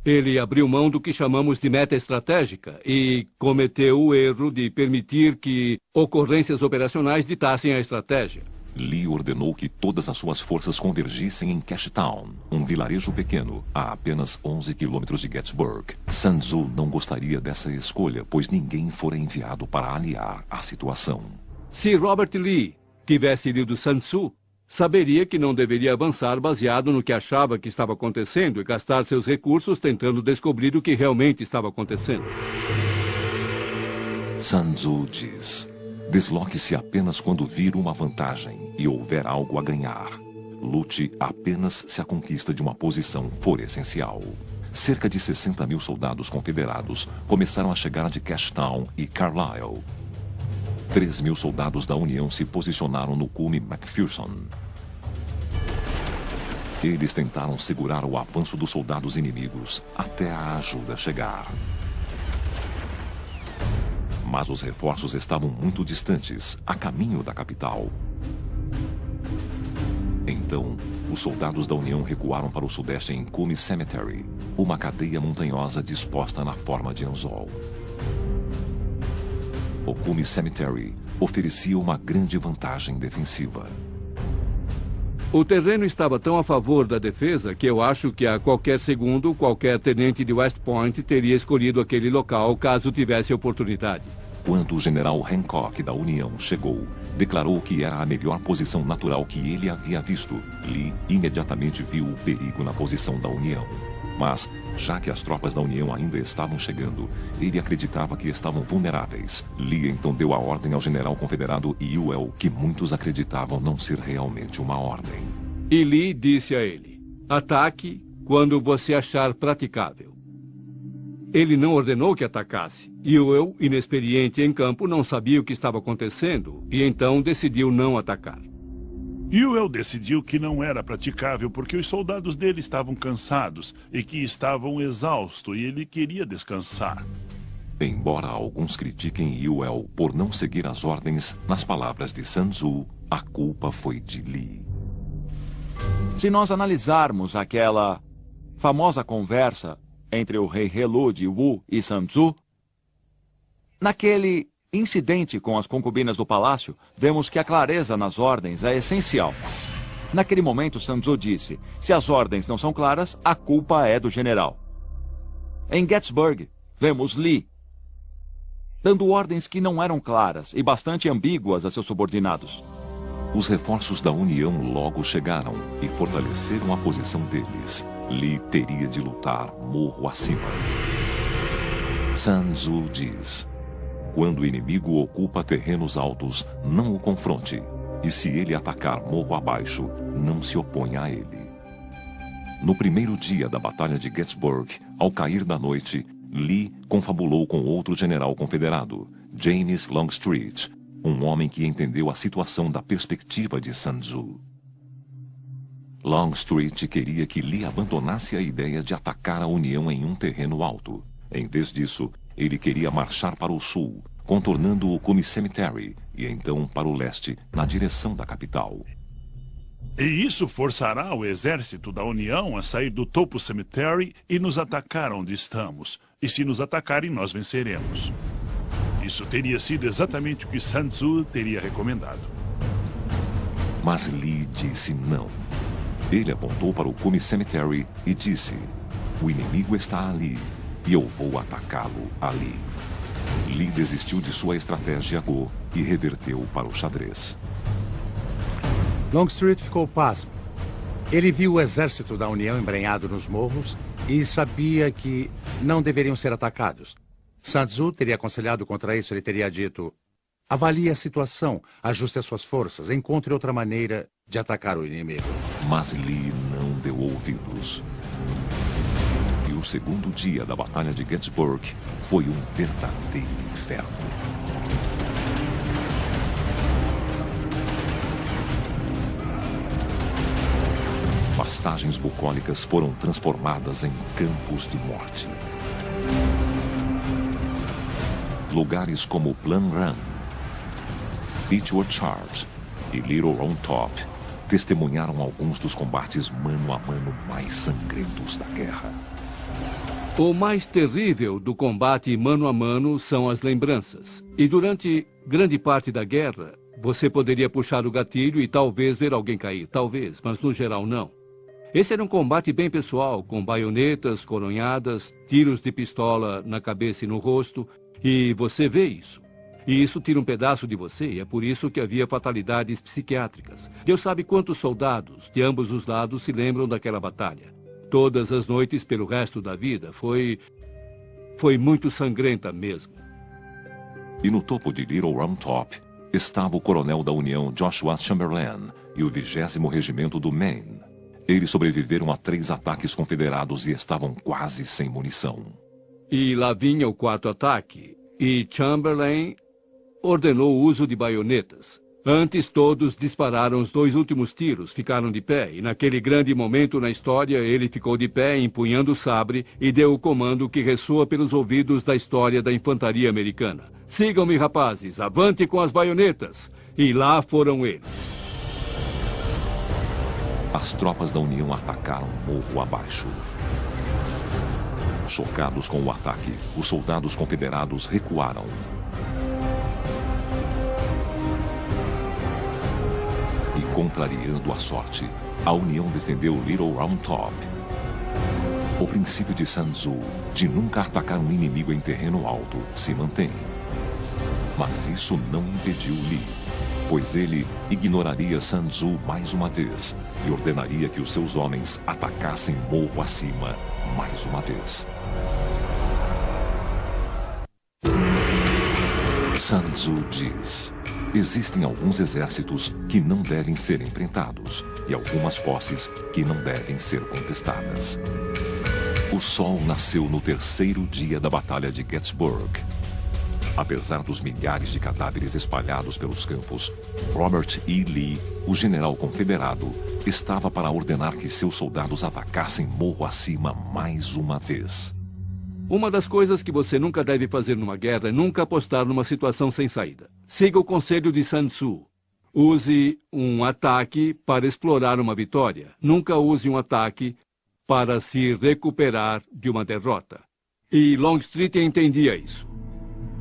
Ele abriu mão do que chamamos de meta estratégica e cometeu o erro de permitir que ocorrências operacionais ditassem a estratégia. Lee ordenou que todas as suas forças convergissem em Cashtown, um vilarejo pequeno, a apenas 11 quilômetros de Gettysburg. Sun Tzu não gostaria dessa escolha, pois ninguém fora enviado para aliar a situação. Se Robert Lee tivesse lido Sun Tzu, saberia que não deveria avançar baseado no que achava que estava acontecendo e gastar seus recursos tentando descobrir o que realmente estava acontecendo. Sun Tzu diz: desloque-se apenas quando vir uma vantagem e houver algo a ganhar. Lute apenas se a conquista de uma posição for essencial. Cerca de 60 mil soldados confederados começaram a chegar de Cashtown e Carlisle. 3 mil soldados da União se posicionaram no cume McPherson. Eles tentaram segurar o avanço dos soldados inimigos até a ajuda chegar. Mas os reforços estavam muito distantes, a caminho da capital. Então, os soldados da União recuaram para o sudeste em Cume Cemetery, uma cadeia montanhosa disposta na forma de anzol. O Cume Cemetery oferecia uma grande vantagem defensiva. O terreno estava tão a favor da defesa que eu acho que a qualquer segundo, qualquer tenente de West Point teria escolhido aquele local caso tivesse oportunidade. Quando o general Hancock da União chegou, declarou que era a melhor posição natural que ele havia visto. Lee imediatamente viu o perigo na posição da União. Mas, já que as tropas da União ainda estavam chegando, ele acreditava que estavam vulneráveis. Lee então deu a ordem ao general confederado Ewell, que muitos acreditavam não ser realmente uma ordem. E Lee disse a ele: ataque quando você achar praticável. Ele não ordenou que atacasse. Ewell, inexperiente em campo, não sabia o que estava acontecendo e então decidiu não atacar. Ewell decidiu que não era praticável porque os soldados dele estavam cansados e que estavam exaustos e ele queria descansar. Embora alguns critiquem Ewell por não seguir as ordens, nas palavras de Sun Tzu, a culpa foi de Lee. Se nós analisarmos aquela famosa conversa entre o rei Helú de Wu e Sun Tzu, naquele incidente com as concubinas do palácio, vemos que a clareza nas ordens é essencial. Naquele momento, Sun Tzu disse: se as ordens não são claras, a culpa é do general. Em Gettysburg, vemos Lee dando ordens que não eram claras e bastante ambíguas a seus subordinados. Os reforços da União logo chegaram e fortaleceram a posição deles. Lee teria de lutar morro acima. Sun Tzu diz: quando o inimigo ocupa terrenos altos, não o confronte. E se ele atacar morro abaixo, não se oponha a ele. No primeiro dia da Batalha de Gettysburg, ao cair da noite, Lee confabulou com outro general confederado, James Longstreet, um homem que entendeu a situação da perspectiva de Sun Tzu. Longstreet queria que Lee abandonasse a ideia de atacar a União em um terreno alto. Em vez disso, ele queria marchar para o sul, contornando o Cume Cemetery, e então para o leste, na direção da capital. E isso forçará o exército da União a sair do topo Cemetery e nos atacar onde estamos. E se nos atacarem, nós venceremos. Isso teria sido exatamente o que Sun Tzu teria recomendado. Mas Lee disse não. Ele apontou para o Cume Cemetery e disse: o inimigo está ali, e eu vou atacá-lo ali. Lee desistiu de sua estratégia Go e reverteu para o xadrez. Longstreet ficou pasmo. Ele viu o exército da União embrenhado nos morros e sabia que não deveriam ser atacados. Sun Tzu teria aconselhado contra isso. Ele teria dito: avalie a situação, ajuste as suas forças, encontre outra maneira de atacar o inimigo. Mas Lee não deu ouvidos. E o segundo dia da Batalha de Gettysburg foi um verdadeiro inferno. Pastagens bucólicas foram transformadas em campos de morte. Lugares como Plum Run, Beechwood Charge e Little Round Top testemunharam alguns dos combates mano a mano mais sangrentos da guerra. O mais terrível do combate mano a mano são as lembranças. E durante grande parte da guerra, você poderia puxar o gatilho e talvez ver alguém cair. Talvez, mas no geral não. Esse era um combate bem pessoal, com baionetas, coronhadas, tiros de pistola na cabeça e no rosto. E você vê isso. E isso tira um pedaço de você, e é por isso que havia fatalidades psiquiátricas. Deus sabe quantos soldados de ambos os lados se lembram daquela batalha. Todas as noites pelo resto da vida. Foi muito sangrenta mesmo. E no topo de Little Round Top estava o coronel da União Joshua Chamberlain e o 20º Regimento do Maine. Eles sobreviveram a 3 ataques confederados e estavam quase sem munição. E lá vinha o 4º ataque, e Chamberlain ordenou o uso de baionetas. Antes, todos dispararam os 2 últimos tiros, ficaram de pé, e naquele grande momento na história, ele ficou de pé, empunhando o sabre, e deu o comando que ressoa pelos ouvidos da história da infantaria americana. Sigam-me, rapazes, avante com as baionetas! E lá foram eles. As tropas da União atacaram morro abaixo. Chocados com o ataque, os soldados confederados recuaram. E, contrariando a sorte, a União defendeu Little Round Top. O princípio de Sun Tzu, de nunca atacar um inimigo em terreno alto, se mantém. Mas isso não impediu Li, pois ele ignoraria Sun Tzu mais uma vez e ordenaria que os seus homens atacassem morro acima mais uma vez. Sun Tzu diz: existem alguns exércitos que não devem ser enfrentados e algumas posses que não devem ser contestadas. O sol nasceu no 3º dia da Batalha de Gettysburg. Apesar dos milhares de cadáveres espalhados pelos campos, Robert E. Lee, o general confederado, estava para ordenar que seus soldados atacassem morro acima mais uma vez. Uma das coisas que você nunca deve fazer numa guerra é nunca apostar numa situação sem saída. Siga o conselho de Sun Tzu. Use um ataque para explorar uma vitória. Nunca use um ataque para se recuperar de uma derrota. E Longstreet entendia isso.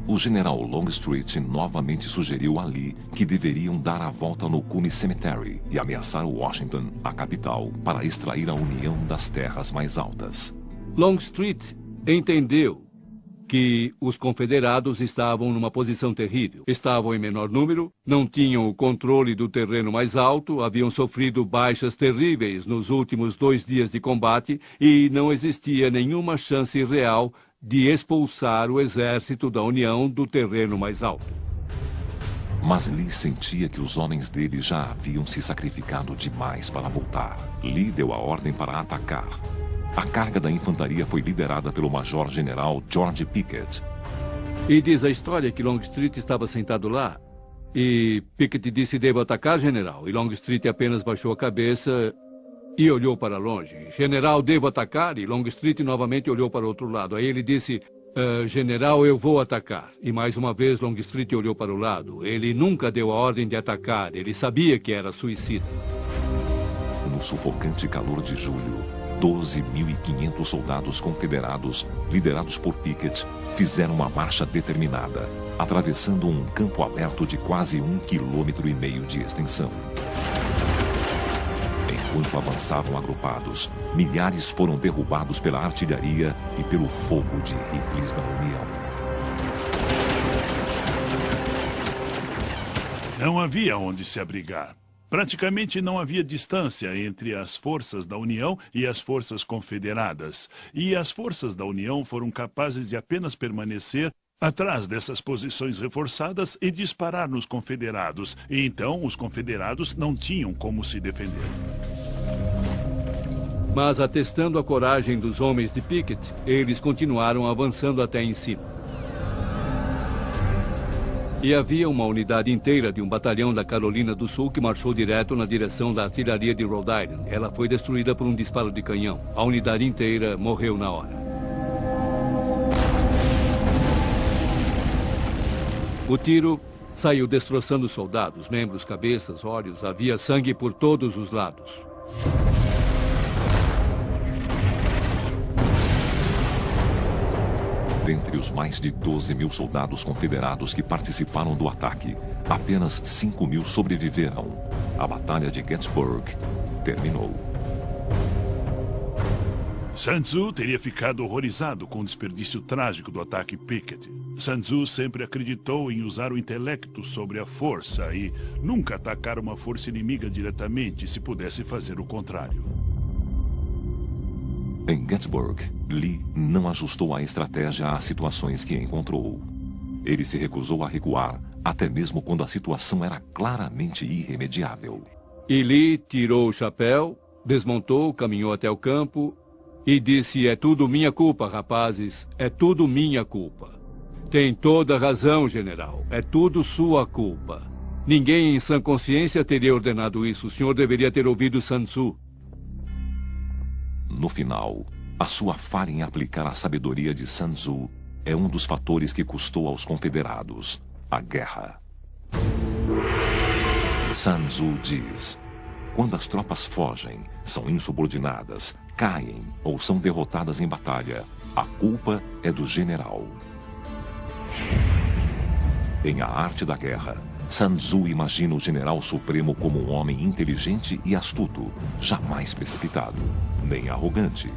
O general Longstreet novamente sugeriu a Lee que deveriam dar a volta no Cuny Cemetery e ameaçar Washington, a capital, para extrair a União das terras mais altas. Longstreet entendeu que os confederados estavam numa posição terrível. Estavam em menor número, não tinham o controle do terreno mais alto, haviam sofrido baixas terríveis nos últimos 2 dias de combate e não existia nenhuma chance real de expulsar o exército da União do terreno mais alto. Mas Lee sentia que os homens dele já haviam se sacrificado demais para voltar. Lee deu a ordem para atacar. A carga da infantaria foi liderada pelo major-general George Pickett. E diz a história que Longstreet estava sentado lá e Pickett disse: devo atacar, general. E Longstreet apenas baixou a cabeça e olhou para longe. General, devo atacar? E Longstreet novamente olhou para o outro lado. Aí ele disse: general, eu vou atacar. E mais uma vez Longstreet olhou para o lado. Ele nunca deu a ordem de atacar. Ele sabia que era suicida. No sufocante calor de julho, 12.500 soldados confederados, liderados por Pickett, fizeram uma marcha determinada, atravessando um campo aberto de quase 1,5 km de extensão. Enquanto avançavam agrupados, milhares foram derrubados pela artilharia e pelo fogo de rifles da União. Não havia onde se abrigar. Praticamente não havia distância entre as forças da União e as forças confederadas. E as forças da União foram capazes de apenas permanecer atrás dessas posições reforçadas e disparar nos confederados. E então os confederados não tinham como se defender. Mas, atestando a coragem dos homens de Pickett, eles continuaram avançando até em cima. E havia uma unidade inteira de um batalhão da Carolina do Sul que marchou direto na direção da artilharia de Rhode Island. Ela foi destruída por um disparo de canhão. A unidade inteira morreu na hora. O tiro saiu destroçando soldados, membros, cabeças, olhos. Havia sangue por todos os lados. Dentre os mais de 12.000 soldados confederados que participaram do ataque, apenas 5.000 sobreviveram. A Batalha de Gettysburg terminou. Sun Tzu teria ficado horrorizado com o desperdício trágico do ataque Pickett. Sun Tzu sempre acreditou em usar o intelecto sobre a força e nunca atacar uma força inimiga diretamente se pudesse fazer o contrário. Em Gettysburg, Lee não ajustou a estratégia às situações que encontrou. Ele se recusou a recuar, até mesmo quando a situação era claramente irremediável. E Lee tirou o chapéu, desmontou, caminhou até o campo e disse: é tudo minha culpa, rapazes, é tudo minha culpa. Tem toda razão, general, é tudo sua culpa. Ninguém em sã consciência teria ordenado isso. O senhor deveria ter ouvido Sun Tzu. No final, a sua falha em aplicar a sabedoria de Sun Tzu é um dos fatores que custou aos confederados a guerra. Sun Tzu diz: quando as tropas fogem, são insubordinadas, caem ou são derrotadas em batalha, a culpa é do general. Em A Arte da Guerra, Sun Tzu imagina o general supremo como um homem inteligente e astuto, jamais precipitado, nem arrogante.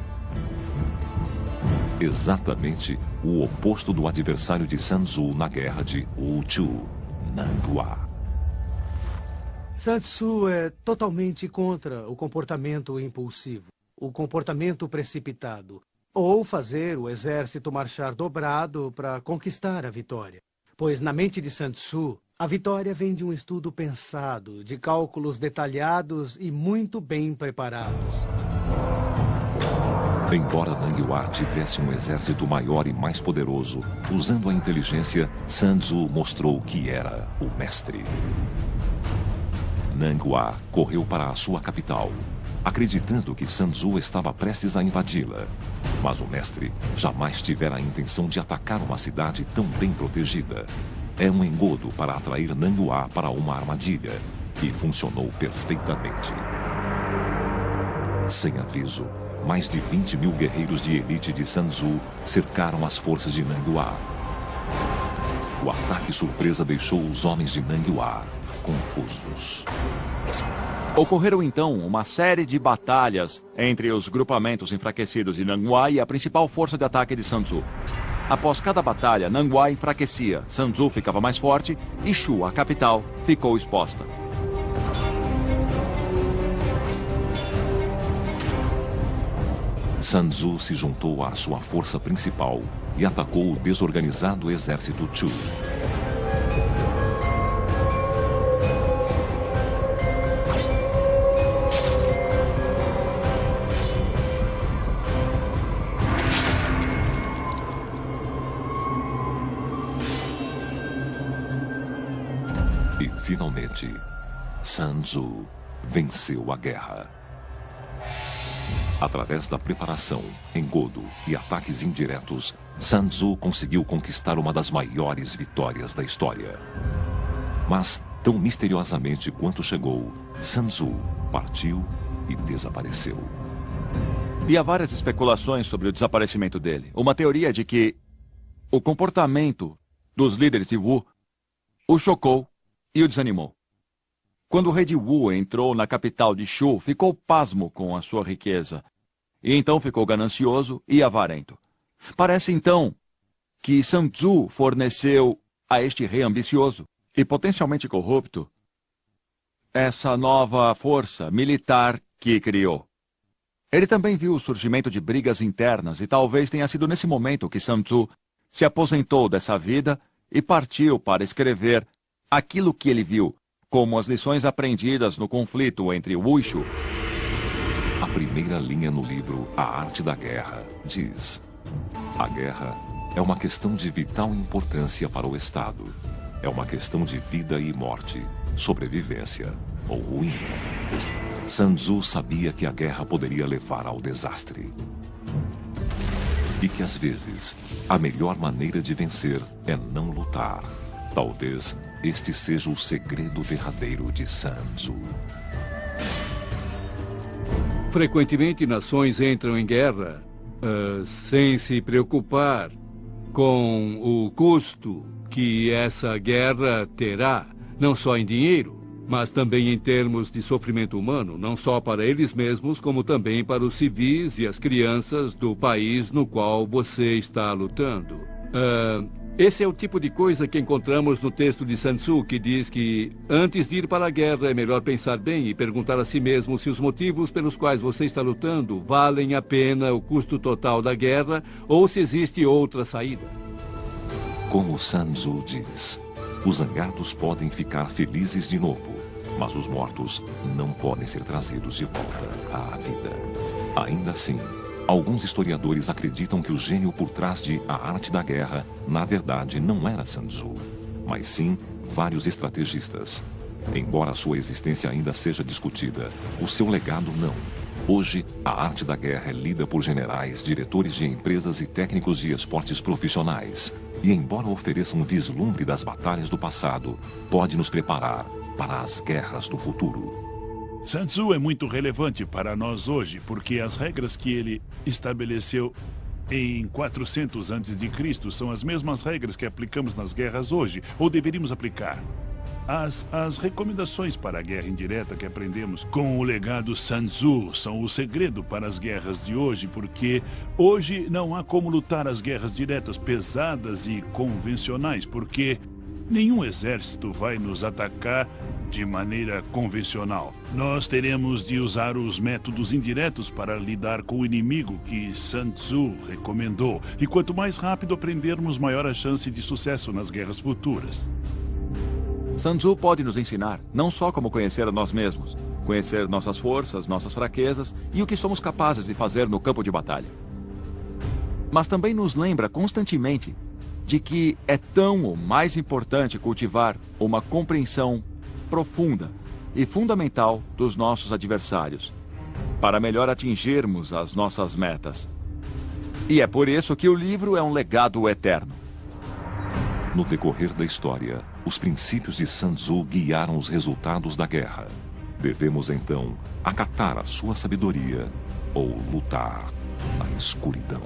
Exatamente o oposto do adversário de Sun Tzu na guerra de Wu Chu, Nanghua. Sun Tzu é totalmente contra o comportamento impulsivo, o comportamento precipitado, ou fazer o exército marchar dobrado para conquistar a vitória. Pois na mente de Sun Tzu, a vitória vem de um estudo pensado, de cálculos detalhados e muito bem preparados. Embora Nanghua tivesse um exército maior e mais poderoso, usando a inteligência, Sun Tzu mostrou que era o mestre. Nanghua correu para a sua capital, acreditando que Sun Tzu estava prestes a invadi-la. Mas o mestre jamais tivera a intenção de atacar uma cidade tão bem protegida. É um engodo para atrair Nanghua para uma armadilha, que funcionou perfeitamente. Sem aviso, mais de 20.000 guerreiros de elite de Sun Tzu cercaram as forças de Nanghua. O ataque surpresa deixou os homens de Nanghua confusos. Ocorreram então uma série de batalhas entre os grupamentos enfraquecidos de Nanghua e a principal força de ataque de Sun Tzu. Após cada batalha, Nanghua enfraquecia, Sun Tzu ficava mais forte e Shu, a capital, ficou exposta. Sun Tzu se juntou à sua força principal e atacou o desorganizado exército Chu. E finalmente, Sun Tzu venceu a guerra. Através da preparação, engodo e ataques indiretos, Sun Tzu conseguiu conquistar uma das maiores vitórias da história. Mas, tão misteriosamente quanto chegou, Sun Tzu partiu e desapareceu. E há várias especulações sobre o desaparecimento dele. Uma teoria é de que o comportamento dos líderes de Wu o chocou e o desanimou. Quando o rei de Wu entrou na capital de Shu, ficou pasmo com a sua riqueza. E então ficou ganancioso e avarento. Parece então que Sun Tzu forneceu a este rei ambicioso e potencialmente corrupto essa nova força militar que criou. Ele também viu o surgimento de brigas internas e talvez tenha sido nesse momento que Sun Tzu se aposentou dessa vida e partiu para escrever aquilo que ele viu como as lições aprendidas no conflito entre Wu e Shu. A primeira linha no livro A Arte da Guerra diz: a guerra é uma questão de vital importância para o Estado. É uma questão de vida e morte, sobrevivência ou ruína. Sun Tzu sabia que a guerra poderia levar ao desastre. E que às vezes, a melhor maneira de vencer é não lutar. Talvez este seja o segredo derradeiro de Sun Tzu. Frequentemente, nações entram em guerra sem se preocupar com o custo que essa guerra terá, não só em dinheiro, mas também em termos de sofrimento humano, não só para eles mesmos, como também para os civis e as crianças do país no qual você está lutando. Esse é o tipo de coisa que encontramos no texto de Sun Tzu, que diz que antes de ir para a guerra é melhor pensar bem e perguntar a si mesmo se os motivos pelos quais você está lutando valem a pena o custo total da guerra ou se existe outra saída. Como Sun Tzu diz, os zangados podem ficar felizes de novo, mas os mortos não podem ser trazidos de volta à vida. Ainda assim, alguns historiadores acreditam que o gênio por trás de A Arte da Guerra, na verdade, não era Sun Tzu, mas sim vários estrategistas. Embora sua existência ainda seja discutida, o seu legado não. Hoje, a arte da guerra é lida por generais, diretores de empresas e técnicos de esportes profissionais. E embora ofereça um vislumbre das batalhas do passado, pode nos preparar para as guerras do futuro. Sun Tzu é muito relevante para nós hoje, porque as regras que ele estabeleceu em 400 a.C. são as mesmas regras que aplicamos nas guerras hoje, ou deveríamos aplicar. As recomendações para a guerra indireta que aprendemos com o legado Sun Tzu são o segredo para as guerras de hoje, porque hoje não há como lutar as guerras diretas pesadas e convencionais, porque nenhum exército vai nos atacar de maneira convencional. Nós teremos de usar os métodos indiretos para lidar com o inimigo que Sun Tzu recomendou. E quanto mais rápido aprendermos, maior a chance de sucesso nas guerras futuras. Sun Tzu pode nos ensinar não só como conhecer a nós mesmos, conhecer nossas forças, nossas fraquezas e o que somos capazes de fazer no campo de batalha. Mas também nos lembra constantemente de que é tão ou mais importante cultivar uma compreensão profunda e fundamental dos nossos adversários, para melhor atingirmos as nossas metas. E é por isso que o livro é um legado eterno. No decorrer da história, os princípios de Sun Tzu guiaram os resultados da guerra. Devemos, então, acatar a sua sabedoria ou lutar na escuridão.